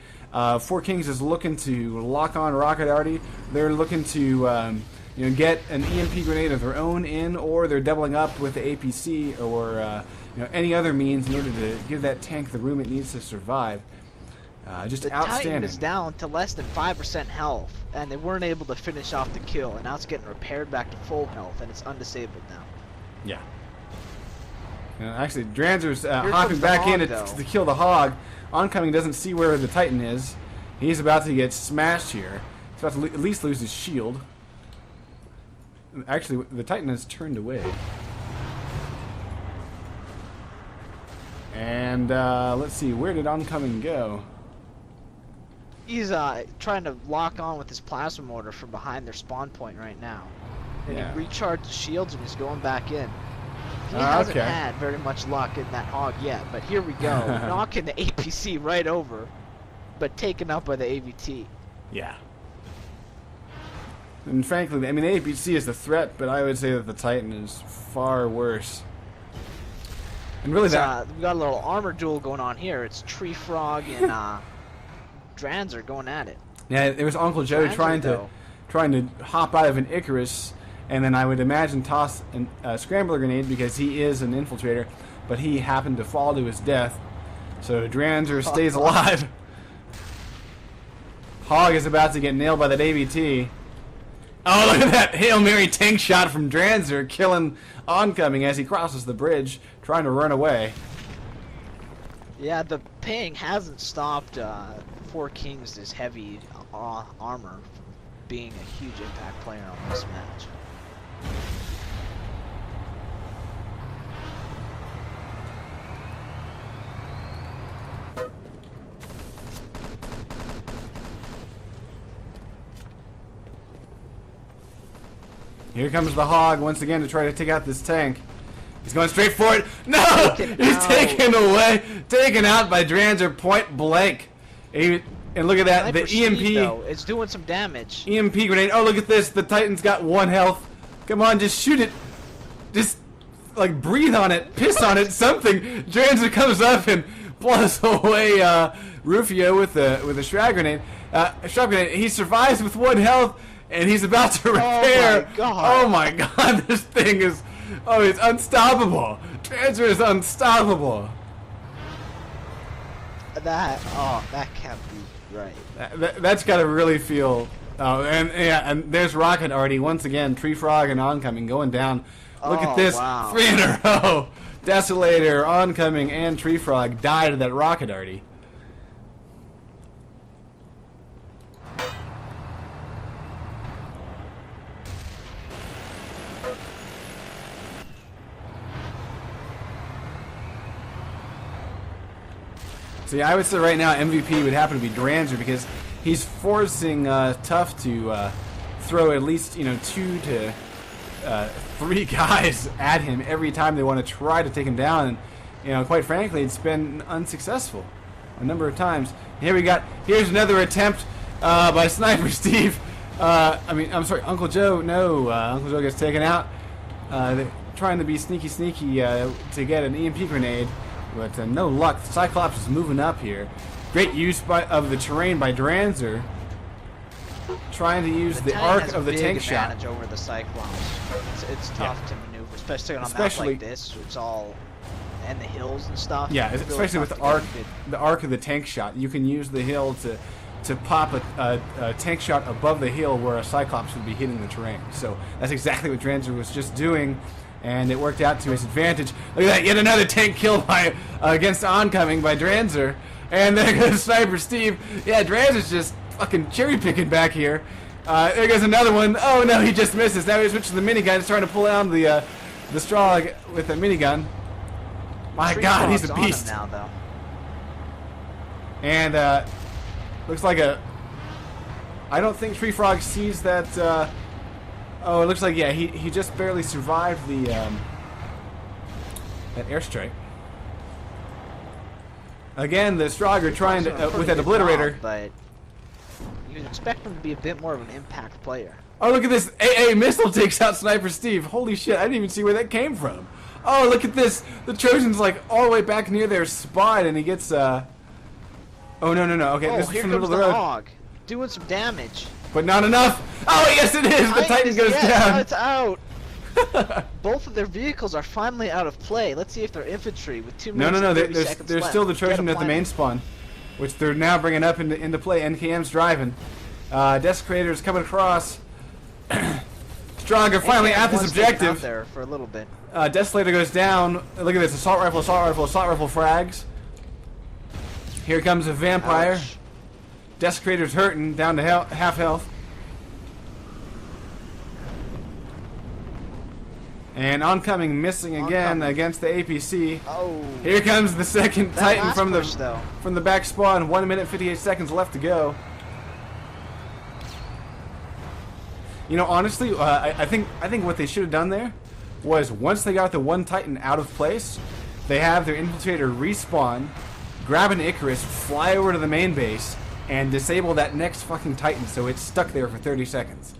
Four Kings is looking to lock on Rocket Arty. They're looking to get an EMP grenade of their own in, or they're doubling up with the APC, or any other means in order to give that tank the room it needs to survive. Just the outstanding. Titan is down to less than 5% health, and they weren't able to finish off the kill, and now it's getting repaired back to full health, and it's undisabled now. Yeah. Actually, Dranzer's hopping back in to kill the Hog. Oncoming doesn't see where the Titan is. He's about to get smashed here. He's about to at least lose his shield. Actually, the Titan has turned away. And let's see, where did Oncoming go? He's trying to lock on with his plasma mortar from behind their spawn point right now. And he recharged the shields and he's going back in. He hasn't had very much luck in that Hog yet, but here we go. Knocking the APC right over, but taken up by the AVT. Yeah. And frankly, I mean, the APC is the threat, but I would say that the Titan is far worse. And really, we got a little armor duel going on here. It's Tree Frog and Dranzer going at it. Yeah, there was Uncle Joe trying to hop out of an Icarus, and then I would imagine toss a scrambler grenade because he is an infiltrator, but he happened to fall to his death. So Dranzer stays alive. Hog is about to get nailed by that AVT. Oh, look at that Hail Mary tank shot from Dranzer, killing Oncoming as he crosses the bridge, trying to run away. Yeah, the ping hasn't stopped Four Kings' heavy armor from being a huge impact player on this match. Here comes the Hog once again to try to take out this tank. He's going straight for it. No! He's taken out by Dranzer point blank. And look at that, the EMP. It's doing some damage. EMP grenade. Oh, look at this. The Titan's got 1 health. Come on, just shoot it. Just, like, breathe on it. Piss on it. Something. Dranzer comes up and blows away Rufio with a Shrap grenade. He survives with 1 health. And he's about to repair. Oh my god, this thing is... Oh, it's unstoppable. Dranzer is unstoppable. That can't be right. That's got to really feel... Oh, and there's Rocket Arty once again. Tree Frog and Oncoming going down. Look at this. Wow. 3 in a row. Desolator, Oncoming, and Tree Frog died of that Rocket Arty. So yeah, I would say right now MVP would happen to be Dranzer because he's forcing Tough to throw at least 2 to 3 guys at him every time they want to try to take him down, and quite frankly, it's been unsuccessful a number of times. Here's another attempt by Sniper Steve. I'm sorry, Uncle Joe. No, Uncle Joe gets taken out. They're trying to be sneaky to get an EMP grenade, but no luck. Cyclops is moving up here. Great use of the terrain by Dranzer, trying to use the arc of the tank shot. Advantage over the Cyclops. It's tough to maneuver, especially on a map like this. It's all and the hills and stuff. Yeah, especially with the arc of the tank shot. You can use the hill to pop a tank shot above the hill where a Cyclops would be hitting the terrain. So that's exactly what Dranzer was just doing, and it worked out to his advantage. Look at that, yet another tank kill by against oncoming by Dranzer. And there goes Sniper Steve. Yeah, Dranzer's just fucking cherry picking back here. There goes another one. Oh no, he just misses. Now he switches to the minigun. He's trying to pull down the straw with the minigun. My God, he's a beast. Now, though. And looks like I don't think Tree Frog sees that. Oh, it looks like he just barely survived the that airstrike. Again, the Strogger trying to with that obliterator. But you would expect him to be a bit more of an impact player. Oh, look at this! AA missile takes out Sniper Steve. Holy shit! I didn't even see where that came from. Oh, look at this! The Trojan's like all the way back near their spot, and he gets Oh no! Okay, oh, this is here from the comes middle of the road. Hog, doing some damage. But not enough. Oh yes, it is. The Titan goes down. It's out. Both of their vehicles are finally out of play. Let's see if they're infantry with 2 minutes. No. And 30 seconds There's left. still the Trojan at the main spawn, which they're now bringing up into play. NKM's driving. Desecrator's coming across. Stronger finally at this objective. Out there for a little bit. Desolator goes down. Look at this. Assault rifle frags. Here comes a vampire. Ouch. Desecrator's hurting, down to half health. And oncoming missing again against the APC. Oh. Here comes the second Titan from the back spawn. 1 minute 58 seconds left to go. Honestly, I think what they should have done there was once they got the one Titan out of place, they have their infiltrator respawn, grab an Icarus, fly over to the main base, and disable that next fucking Titan so it's stuck there for 30 seconds.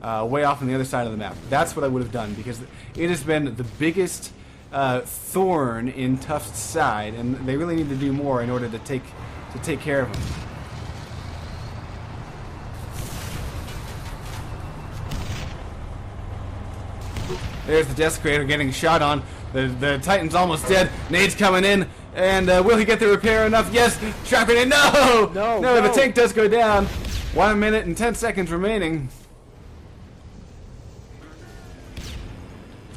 Way off on the other side of the map. That's what I would have done, because it has been the biggest thorn in Tuft's side, and they really need to do more in order to take care of him. There's the Desecrator getting shot on. The Titan's almost dead. Nade's coming in. And will he get the repair enough? Yes! Trap grenade! No! No, the tank does go down. 1 minute and 10 seconds remaining.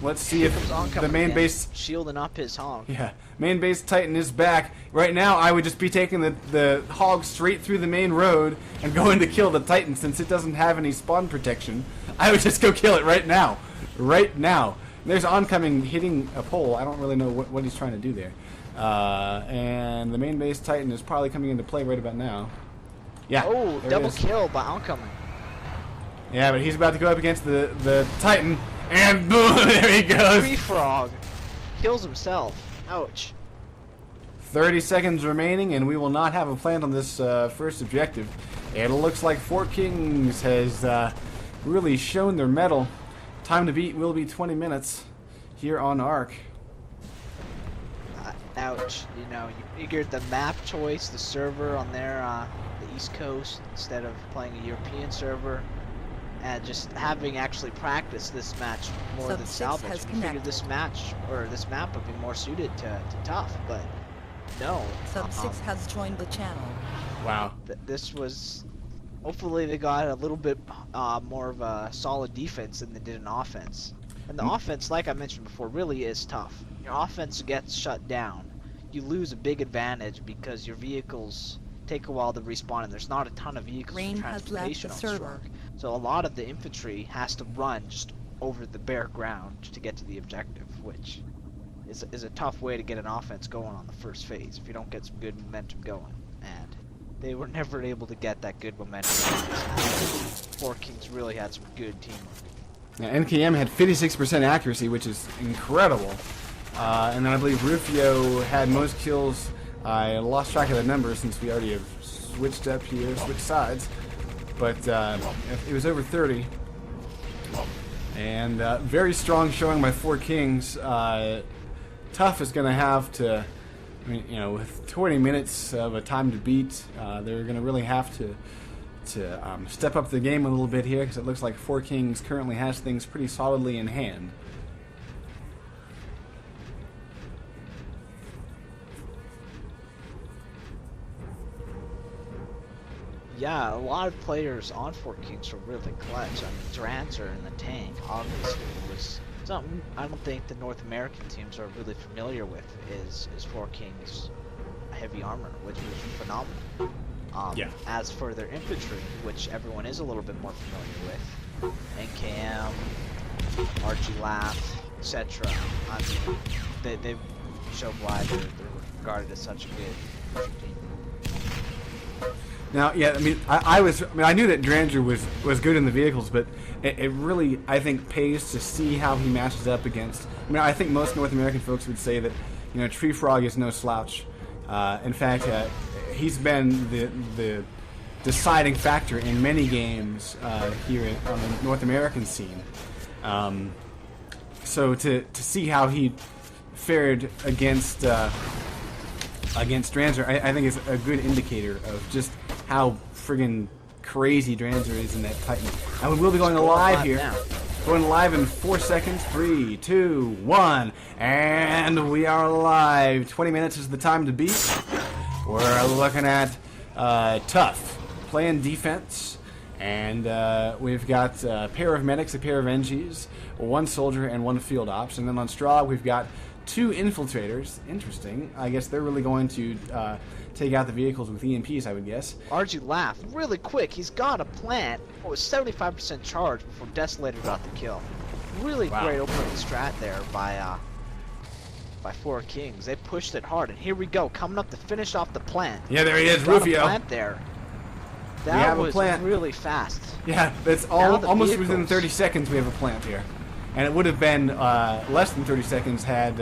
Let's see if the main base... Shielding up his hog. Yeah. Main base Titan is back. Right now, I would just be taking the hog straight through the main road and going to kill the Titan since it doesn't have any spawn protection. I would just go kill it right now. Right now. There's oncoming hitting a pole. I don't really know what he's trying to do there. And the main base Titan is probably coming into play right about now. Yeah. Oh, double kill by oncoming. Yeah, but he's about to go up against the Titan. And boom, there he goes. Tree Frog kills himself. Ouch. 30 seconds remaining, and we will not have a plant on this first objective. And it looks like Fort Kings has really shown their mettle. Time to beat will be 20 minutes here on Ark. Ouch. You figured the map choice, the server on there, the East Coast, instead of playing a European server, and just having actually practiced this match more than salvage. You figured this match, or this map, would be more suited to tough, but no. Sub6 has joined the channel. Wow. This was... Hopefully they got a little bit more of a solid defense than they did an offense. And the offense, like I mentioned before, really is tough. Your offense gets shut down. You lose a big advantage because your vehicles take a while to respawn, and there's not a ton of vehicles Green for transportation on Strog. So a lot of the infantry has to run just over the bare ground to get to the objective, which is a tough way to get an offense going on the first phase if you don't get some good momentum going. And they were never able to get that good momentum. Four Kings really had some good teamwork. Yeah, NKM had 56% accuracy, which is incredible. And then I believe Rufio had most kills. I lost track of the number since we already have switched up here, switched sides. But it was over 30. And very strong showing by Four Kings. Tough is going to have to, I mean, you know, with 20 minutes of a time to beat, they're going to really have to step up the game a little bit here, because it looks like Four Kings currently has things pretty solidly in hand. Yeah, a lot of players on Four Kings were really clutch. I mean, Dranzer in the tank obviously was something I don't think the North American teams are really familiar with. Is Four Kings heavy armor, which was phenomenal. Yeah. As for their infantry, which everyone is a little bit more familiar with, NKM, RG Laugh, etc. I mean, they've showed why they're regarded as such a good team. Now, yeah, I mean, I knew that Dranzer was good in the vehicles, but it really, I think, pays to see how he matches up against. I mean, I think most North American folks would say that, you know, Tree Frog is no slouch. In fact, he's been the deciding factor in many games here on the North American scene. So to see how he fared against Dranzer, I think is a good indicator of just how friggin' crazy Dranzer is in that Titan. And we will be going live here. Now. Going live in 4 seconds. 3, 2, 1. And we are live. 20 minutes is the time to beat. We're looking at Tough playing defense. And we've got a pair of medics, a pair of NGs, one soldier, and one field ops. And then on Straw, we've got 2 infiltrators. Interesting. I guess they're really going to take out the vehicles with EMPs, I would guess. RG Laugh, really quick. He's got a plant. It was 75% charged before Desolator got the kill. Really great opening strat there by Four Kings. They pushed it hard, and here we go, coming up to finish off the plant. Yeah, there he is, Got Rufio. A plant there. That was really fast. Yeah, that's almost within 30 seconds we have a plant here. And it would have been less than 30 seconds had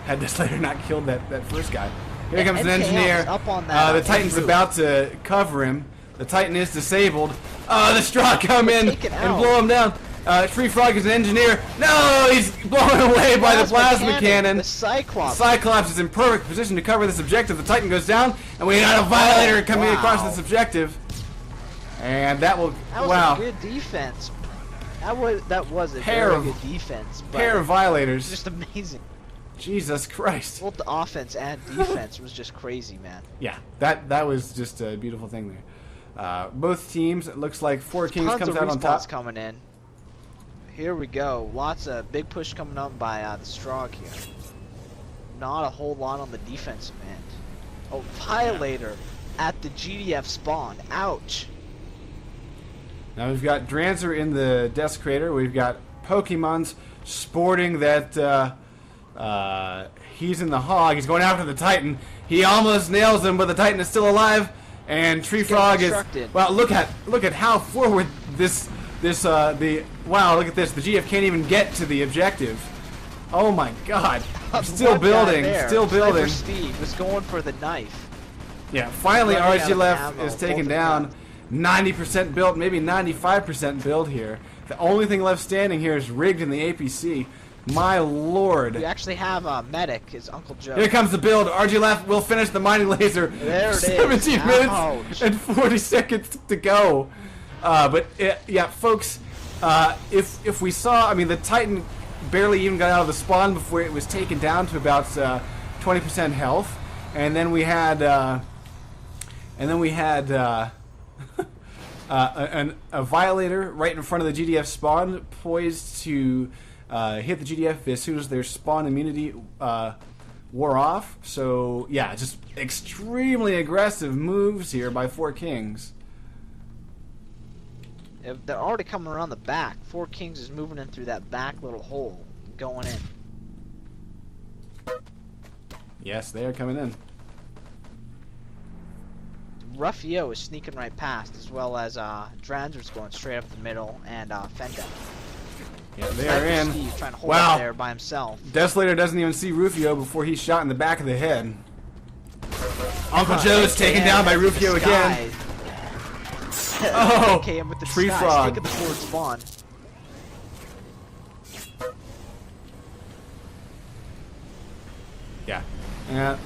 Desolator not killed that first guy. Here comes an engineer. Up on that, the Titan's about to cover him. The Titan is disabled. The Straw come in and blow him down. Tree Frog is an engineer. No, he's blown away by the plasma cannon. The Cyclops. Cyclops is in perfect position to cover this objective. The Titan goes down, and we got a Violator coming across this objective. And that was a good defense. That was a very good defense. Pair of Violators. Just amazing. Jesus Christ. Both the offense and defense was just crazy, man. Yeah, that was just a beautiful thing there. Both teams, it looks like Four Kings comes out on top. Coming in. Here we go. Lots of big push coming up by the Strog here. Not a whole lot on the defensive end. Oh, Violator at the GDF spawn. Ouch. Now we've got Dranzer in the Desecrator. We've got Pokemons sporting that he's in the Hog. He's going after the Titan. He almost nails him, but the Titan is still alive. And Tree Frog is look at how forward wow, look at this. The GF can't even get to the objective. Oh my God. Still building. Still building. Steve was going for the knife. Yeah, finally RGLF is taken down. 90% built, maybe 95% build here. The only thing left standing here is rigged in the APC. My lord. We actually have a medic, his Uncle Joe. Here comes the build. RGLF will finish the mining laser. There it 17 is. minutes Ouch. and 40 seconds to go. Yeah, folks, if we saw, I mean, the Titan barely even got out of the spawn before it was taken down to about 20% health, and then we had a Violator right in front of the GDF spawn, poised to hit the GDF as soon as their spawn immunity wore off. So yeah, just extremely aggressive moves here by Four Kings. They're already coming around the back. Four Kings is moving in through that back little hole, going in. Yes, they are coming in. Ruffio is sneaking right past, as well as Dranzer's going straight up the middle, and Fenda. Yeah, they are in. Steve trying to hold Wow. up there by himself. Desolator doesn't even see Rufio before he's shot in the back of the head. Uncle Joe's taken down by Rufio again. Oh, KM with the tree disguise, frog. taking the forward spawn. Yeah.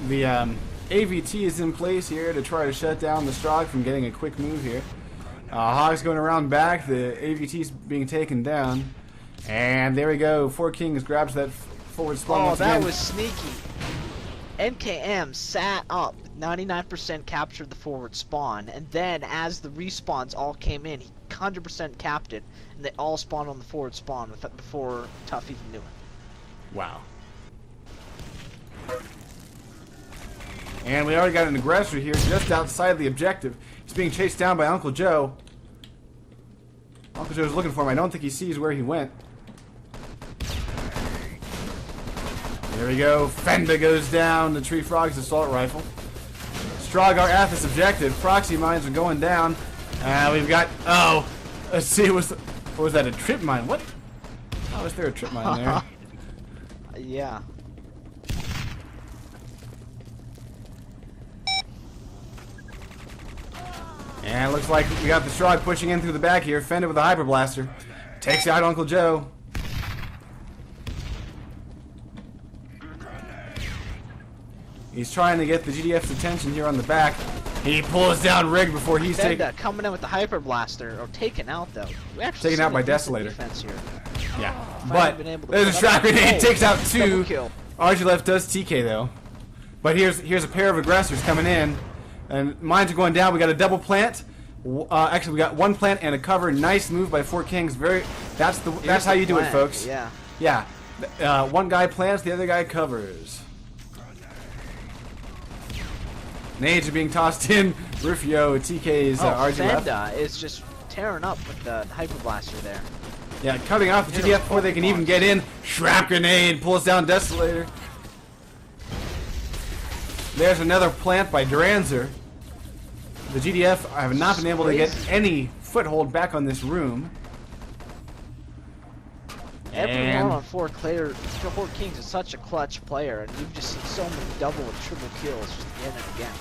The AVT is in place here to try to shut down the Strog from getting a quick move here. Hog's going around back. The AVT's being taken down. And there we go. Four Kings grabs that forward spawn once again. Oh, that was sneaky. NKM sat up, 99% captured the forward spawn, and then as the respawns all came in, he 100% capped it, and they all spawned on the forward spawn before Tough even knew it. Wow. And we already got an aggressor here just outside the objective. He's being chased down by Uncle Joe. Uncle Joe's looking for him. I don't think he sees where he went. There we go. Fenda goes down. The Tree Frog's assault rifle. Strog are at this objective. Proxy mines are going down. We've got... Oh! Let's see. What was that? A trip mine? What? How was there a trip mine there? Yeah. And it looks like we got the Strog pushing in through the back here. Fenda with a Hyper Blaster. Takes out Uncle Joe. He's trying to get the GDF's attention here on the back. He pulls down Rig before he's taken. Coming in with the Hyper Blaster, or taken out though. We actually Taken out by Desolator. Defense here. Yeah, but there's a shot grenade. Takes out two. RG does TK though. But here's a pair of aggressors coming in, and mines are going down. We got a double plant. Actually, we got one plant and a cover. Nice move by Four Kings. That's how you do it, folks. Yeah. Yeah. One guy plants, the other guy covers. Nades are being tossed in. Rufio TK's RG left. Fenda is just tearing up with the Hyper Blaster there. Yeah, cutting off the GDF before they can even get in. Shrap grenade pulls down Desolator. There's another plant by Dranzer. The GDF have not been able to get any foothold back on this room. Everyone on Four Kings is such a clutch player, and you've just seen so many double and triple kills just again and again.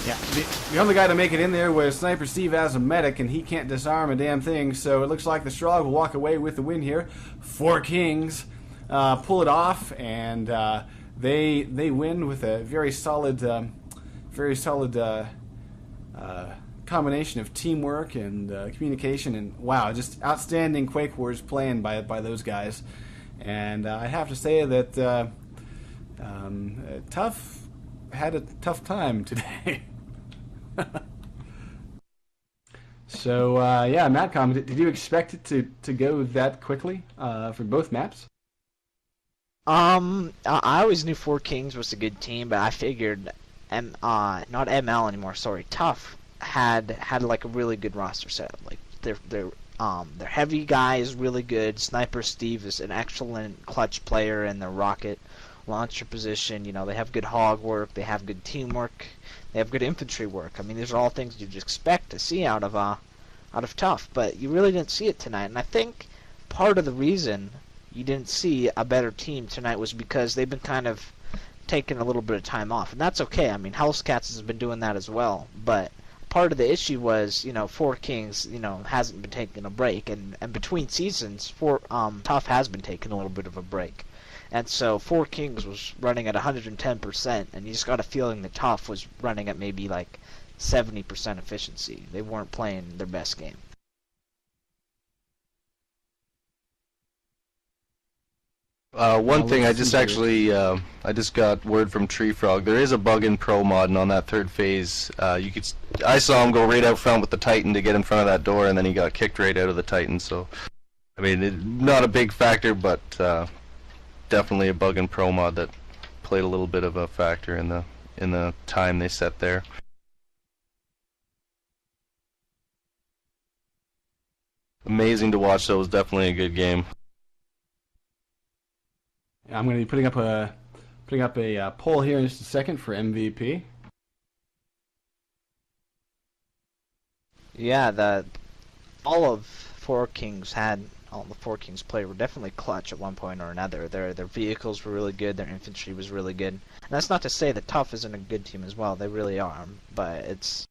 Yeah, the only guy to make it in there was Sniper Steve as a medic, and he can't disarm a damn thing, so it looks like the Strog will walk away with the win here. Four Kings pull it off, and they win with a very solid combination of teamwork and communication, and wow, just outstanding Quake Wars playing by those guys. And I have to say that Tough had a tough time today. So yeah, Matcom, did you expect it to go that quickly for both maps? I always knew Four Kings was a good team, but I figured not ML anymore. Sorry, Tough had like a really good roster set. Like their heavy guy is really good. Sniper Steve is an excellent clutch player in the rocket launcher position. You know, they have good hog work, they have good teamwork, they have good infantry work. I mean, these are all things you'd expect to see out of Tough, but you really didn't see it tonight. And I think part of the reason you didn't see a better team tonight was because they've been kind of taking a little bit of time off, and that's okay. I mean, Hellscats has been doing that as well, but part of the issue was, you know, Four Kings, you know, hasn't been taking a break, and between seasons, Tough has been taking a little bit of a break. And so Four Kings was running at 110%, and you just got a feeling that Tough was running at maybe like 70% efficiency. They weren't playing their best game. One thing, I just got word from Tree Frog. There is a bug in Pro Mod, and on that third phase, I saw him go right out front with the Titan to get in front of that door, and then he got kicked right out of the Titan. So, I mean, not a big factor, but definitely a bug in Pro Mod that played a little bit of a factor in the time they set there. Amazing to watch. Though, it was definitely a good game. I'm going to be putting up putting up a poll here in just a second for MVP. Yeah, all the Four Kings play were definitely clutch at one point or another. Their vehicles were really good. Their infantry was really good. And that's not to say that Tough isn't a good team as well. They really are. But it's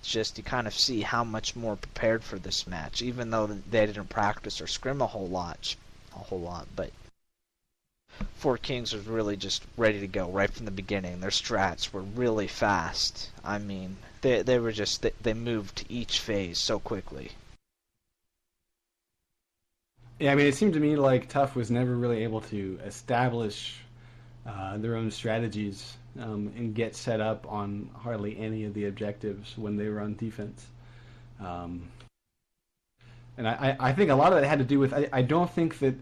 just you kind of see how much more prepared for this match, even though they didn't practice or scrim a whole lot. But Four Kings was really just ready to go right from the beginning. Their strats were really fast. I mean, they were just they moved to each phase so quickly. Yeah, I mean, it seemed to me like Tough was never really able to establish their own strategies and get set up on hardly any of the objectives when they were on defense. And I think a lot of that had to do with, I don't think that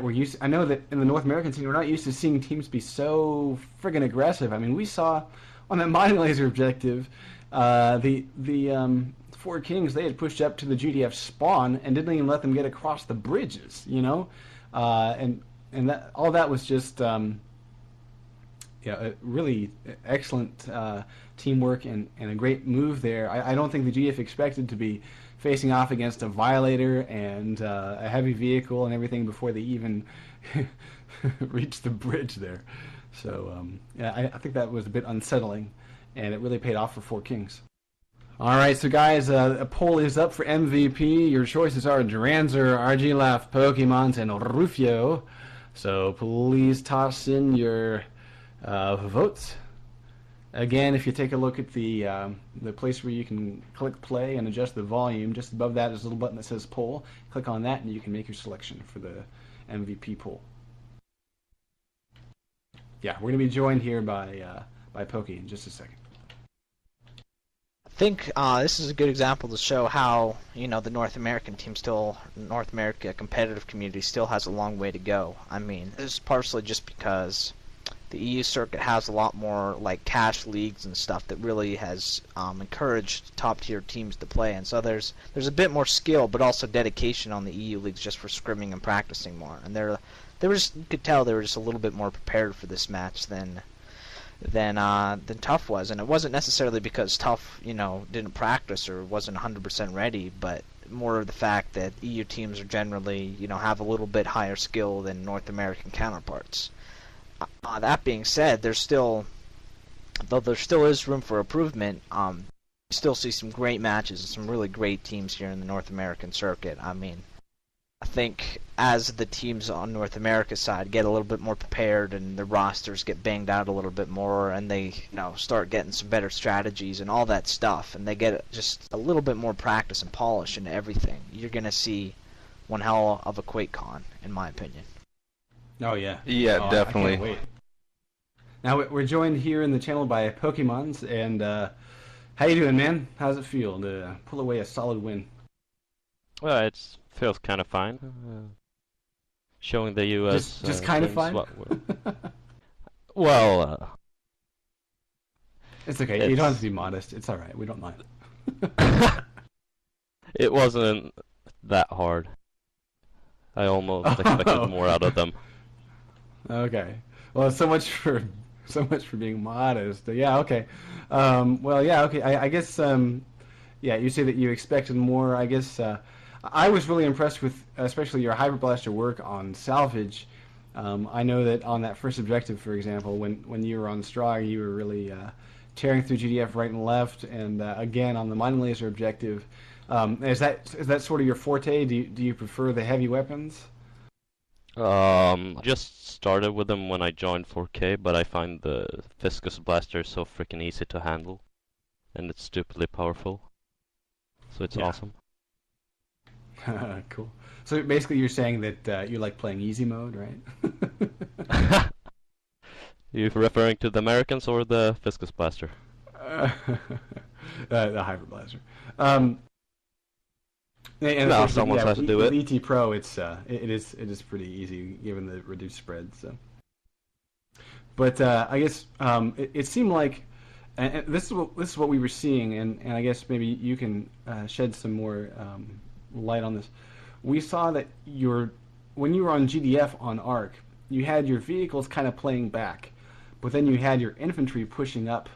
we're used to, I know that in the North American scene, we're not used to seeing teams be so friggin' aggressive. I mean, we saw on that mining laser objective, the Four Kings, they had pushed up to the GDF spawn and didn't even let them get across the bridges, you know? And that, all that was just a really excellent teamwork and a great move there. I don't think the GDF expected to be facing off against a Violator and a heavy vehicle and everything before they even reached the bridge there. So, I think that was a bit unsettling, and it really paid off for Four Kings. All right, so guys, a poll is up for MVP. Your choices are Duranzer, RGLaf, Pokemons, and Rufio. So please toss in your votes. Again, if you take a look at the place where you can click play and adjust the volume, just above that is a little button that says poll. Click on that and you can make your selection for the MVP poll. Yeah, we're going to be joined here by Pokey in just a second. I think this is a good example to show how, the North America competitive community still has a long way to go. I mean, this is partially just because the EU circuit has a lot more like cash leagues and stuff that really has encouraged top tier teams to play, and so there's a bit more skill, but also dedication on the EU leagues just for scrimming and practicing more. And you could tell they were just a little bit more prepared for this match than Tough was, and it wasn't necessarily because Tough didn't practice or wasn't 100% ready, but more of the fact that EU teams are generally have a little bit higher skill than North American counterparts. That being said, though there still is room for improvement, you still see some great matches and some really great teams here in the North American circuit. I mean, I think as the teams on North America's side get a little bit more prepared and their rosters get banged out a little bit more and they start getting some better strategies and all that stuff, and they get just a little bit more practice and polish into everything, you're going to see one hell of a QuakeCon, in my opinion. Oh, yeah. Yeah, definitely. I can't wait. Now, we're joined here in the channel by Pokemons, and how you doing, man? How's it feel to pull away a solid win? Well, it feels kind of fine. Showing the U.S. Just kind of fine? Well... it's okay. You don't have to be modest. It's all right. We don't mind. It wasn't that hard. I almost expected more out of them. Okay. Well, so much for being modest. Yeah. Okay. Well, yeah. Okay. I guess. Yeah. You say that you expected more. I guess. I was really impressed with, especially your Hyper Blaster work on salvage. I know that on that first objective, for example, when you were on Strog, you were really tearing through GDF right and left, and again on the mining laser objective. Is that sort of your forte? Do you prefer the heavy weapons? Just started with them when I joined 4K, but I find the Viscous Blaster so freaking easy to handle, and it's stupidly powerful. So it's awesome. Cool. So basically, you're saying that you like playing easy mode, right? You referring to the Americans or the Viscous Blaster? The Hyper Blaster. And someone has to do it. With ET Pro, it is pretty easy given the reduced spread. So, but I guess it seemed like, and this is what we were seeing, and I guess maybe you can shed some more light on this. We saw that when you were on GDF on Arc, you had your vehicles kind of playing back, but then you had your infantry pushing up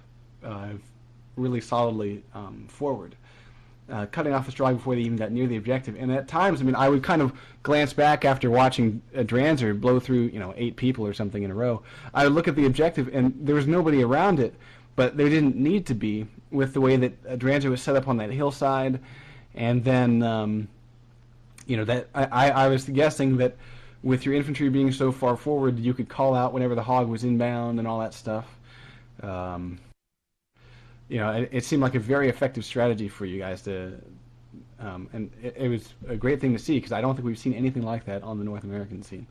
really solidly forward, cutting off the Strogg before they even got near the objective. And at times, I mean, I would kind of glance back after watching Dranzer blow through, 8 people or something in a row. I would look at the objective, and there was nobody around it, but there didn't need to be with the way that Dranzer was set up on that hillside. And then, that I was guessing that with your infantry being so far forward, you could call out whenever the hog was inbound and all that stuff. It seemed like a very effective strategy for you guys to, and it was a great thing to see, because I don't think we've seen anything like that on the North American scene.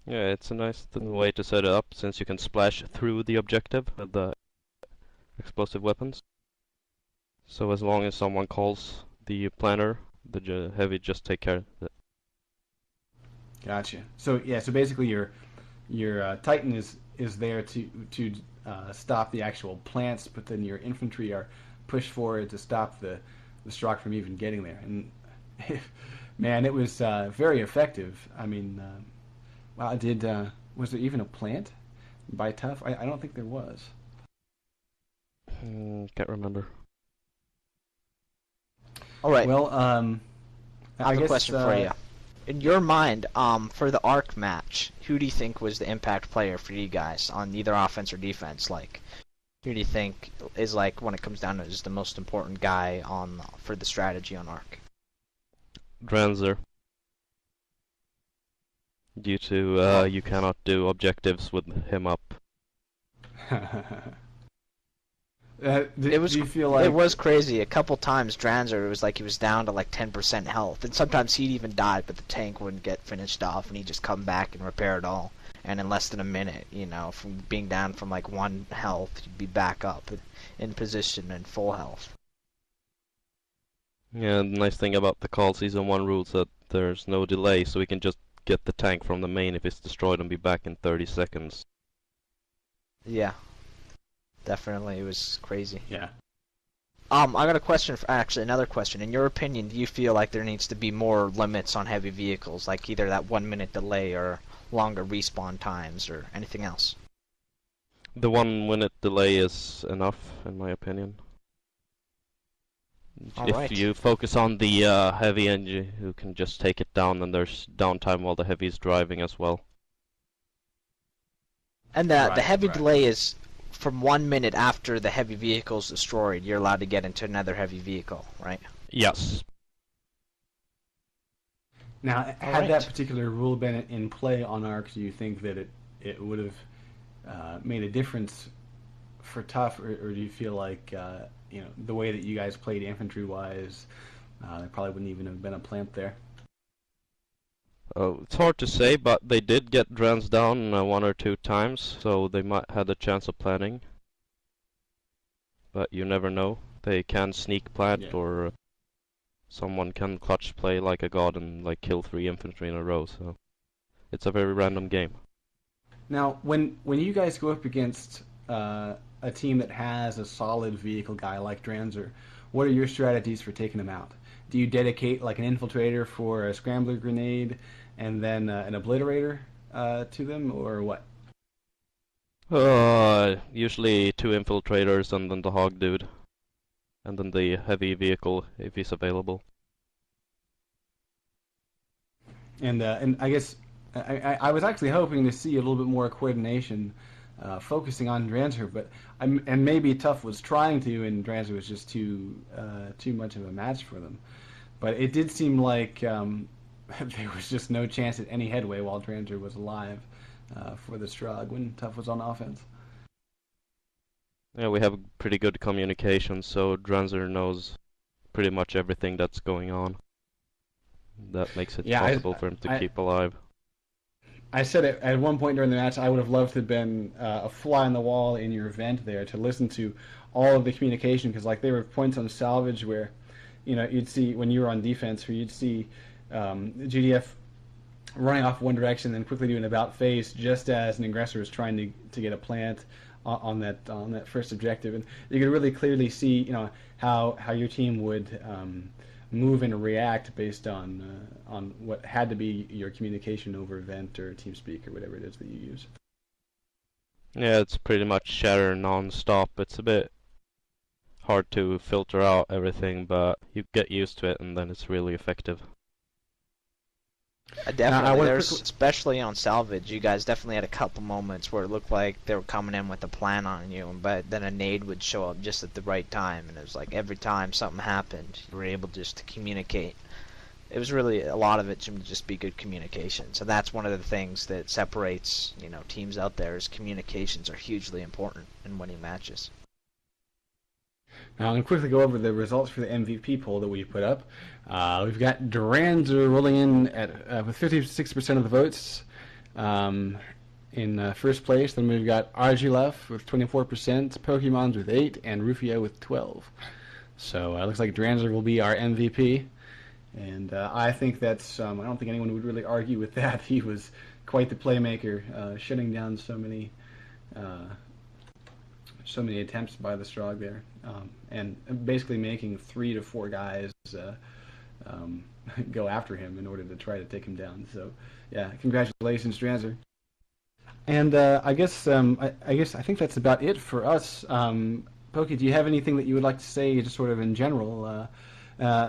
Yeah, it's a nice way to set it up, since you can splash through the objective with the explosive weapons. So as long as someone calls the planner, the heavy just take care of it. Gotcha. So yeah, so basically your Titan is there to stop the actual plants, but then your infantry are pushed forward to stop the Strogg from even getting there. And man, it was very effective. I mean, wow, was there even a plant by Tough? I don't think there was. Can't remember. All right. Well, I have a question for you. In your mind, for the Arc match, who do you think was the impact player for you guys on either offense or defense? Like, who do you think is, like, when it comes down to it, is the most important guy for the strategy on Arc? Dranzer. Due to you cannot do objectives with him up. Do you feel like it was crazy. A couple times, Dranzer, it was like he was down to like 10% health, and sometimes he'd even die, but the tank wouldn't get finished off, and he'd just come back and repair it all. And in less than a minute, from being down from like 1 health, he'd be back up in position and full health. Yeah, the nice thing about the Call Season 1 rules that there's no delay, so we can just get the tank from the main if it's destroyed and be back in 30 seconds. Yeah. Definitely, it was crazy. Yeah. I got a question, another question. In your opinion, do you feel like there needs to be more limits on heavy vehicles, like either that 1 minute delay or longer respawn times or anything else? The 1 minute delay is enough, in my opinion. If you focus on the heavy and you can just take it down, then there's downtime while the heavy is driving as well. And the heavy delay is from 1 minute after the heavy vehicle is destroyed, you're allowed to get into another heavy vehicle, right? Yes. Now, had that particular rule been in play on Arc, do you think that it would have made a difference for Tough, or do you feel like the way that you guys played infantry-wise, there probably wouldn't even have been a plant there? It's hard to say, but they did get Drans down 1 or 2 times, so they might have a chance of planning. But you never know. They can sneak plant, or someone can clutch play like a god and like kill 3 infantry in a row. So it's a very random game. Now, when you guys go up against a team that has a solid vehicle guy like Dranzer, what are your strategies for taking them out? Do you dedicate like an infiltrator for a scrambler grenade and then an obliterator to them, or what? Usually 2 infiltrators and then the hog dude. And then the heavy vehicle if he's available. And I guess I was actually hoping to see a little bit more coordination focusing on Dranzer, but and maybe Tough was trying to, and Dranzer was just too much of a match for them. But it did seem like there was just no chance at any headway while Dranzer was alive for the Strogg when Tough was on offense. Yeah, we have pretty good communication, so Dranzer knows pretty much everything that's going on. That makes it possible for him to keep alive. I said it at one point during the match, I would have loved to have been a fly on the wall in your event there to listen to all of the communication, because like there were points on salvage where, you'd see when you were on defense, where you'd see GDF running off one direction, then quickly do an about face just as an aggressor is trying to get a plant on that first objective, and you could really clearly see how your team would move and react based on what had to be your communication over event or TeamSpeak or whatever it is that you use. Yeah, it's pretty much chatter non-stop. It's a bit hard to filter out everything, but you get used to it and then it's really effective. Definitely, especially on salvage, you guys definitely had a couple moments where it looked like they were coming in with a plan on you, but then a nade would show up just at the right time, and it was like every time something happened, you were able just to communicate. It was really, a lot of it should just be good communication. So that's one of the things that separates, you know, teams out there, is communications are hugely important in winning matches. Now I'm going to quickly go over the results for the MVP poll that we put up. We've got Duranzer rolling in at with 56% of the votes in first place. Then we've got Argilef with 24%, Pokemons with 8, and Rufio with 12. So it looks like Duranzer will be our MVP. And I think that's, I don't think anyone would really argue with that. He was quite the playmaker, shutting down so many attempts by the Strog there, and basically making 3 to 4 guys go after him in order to try to take him down. So, yeah, congratulations, Duranzer. And I think that's about it for us. Pokey, do you have anything that you would like to say, just sort of in general?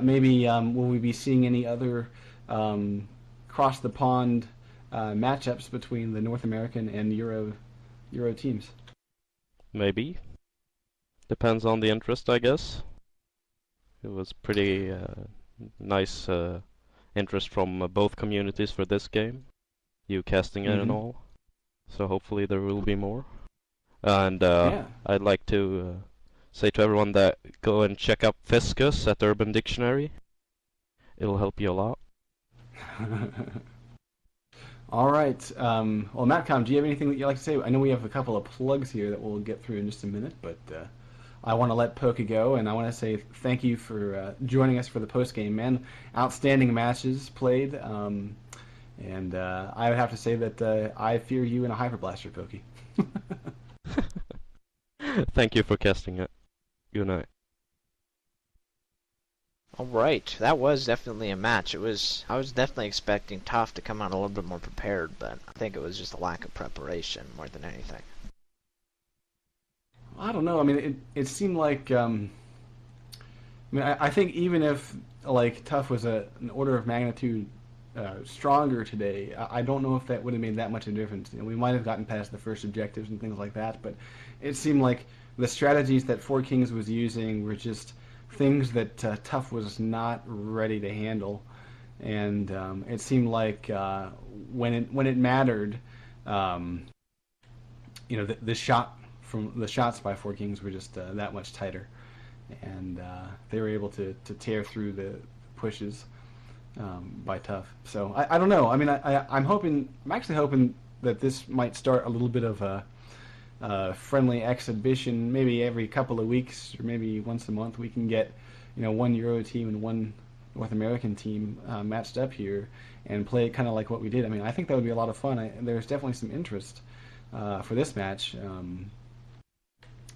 Maybe will we be seeing any other cross the pond matchups between the North American and Euro teams? Maybe. Depends on the interest, I guess. It was pretty nice interest from both communities for this game, you casting it and all. So hopefully there will be more. And I'd like to say to everyone that go and check out Fiscus at Urban Dictionary. It'll help you a lot. All right. Well, Mattcom, do you have anything that you'd like to say? I know we have a couple of plugs here that we'll get through in just a minute, but I want to let Pokey go, and I want to say thank you for joining us for the post-game, man. Outstanding matches played, and I would have to say that I fear you in a Hyper Blaster, Pokey. Thank you for casting it. Good night. Alright, that was definitely a match. I was definitely expecting Tough to come out a little bit more prepared, but I think it was just a lack of preparation more than anything. I don't know. I mean, it seemed like I think even if like Tough was an order of magnitude stronger today, I don't know if that would have made that much of a difference. You know, we might have gotten past the first objectives and things like that, but it seemed like the strategies that Four Kings was using were just things that Tough was not ready to handle, and it seemed like when it mattered, you know, the shots by Four Kings were just that much tighter, and they were able to tear through the pushes by Tough. So I don't know. I mean, I'm actually hoping that this might start a little bit of a friendly exhibition. Maybe every couple of weeks or maybe once a month we can get, you know, one Euro team and one North American team matched up here and play kind of like what we did. I mean, I think that would be a lot of fun. There's definitely some interest for this match,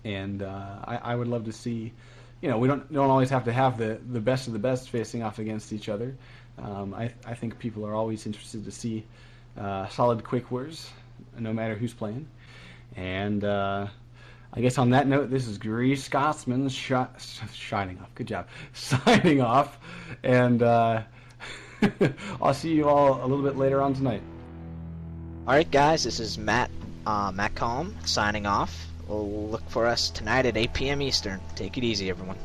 and I would love to see. You know, we don't always have to have the best of the best facing off against each other. I think people are always interested to see solid Quake Wars, no matter who's playing. And I guess on that note, this is GreasedScotsman shining off. Good job. Signing off. And I'll see you all a little bit later on tonight. Alright guys, this is MacCom signing off. We'll look for us tonight at 8 p.m. Eastern. Take it easy, everyone.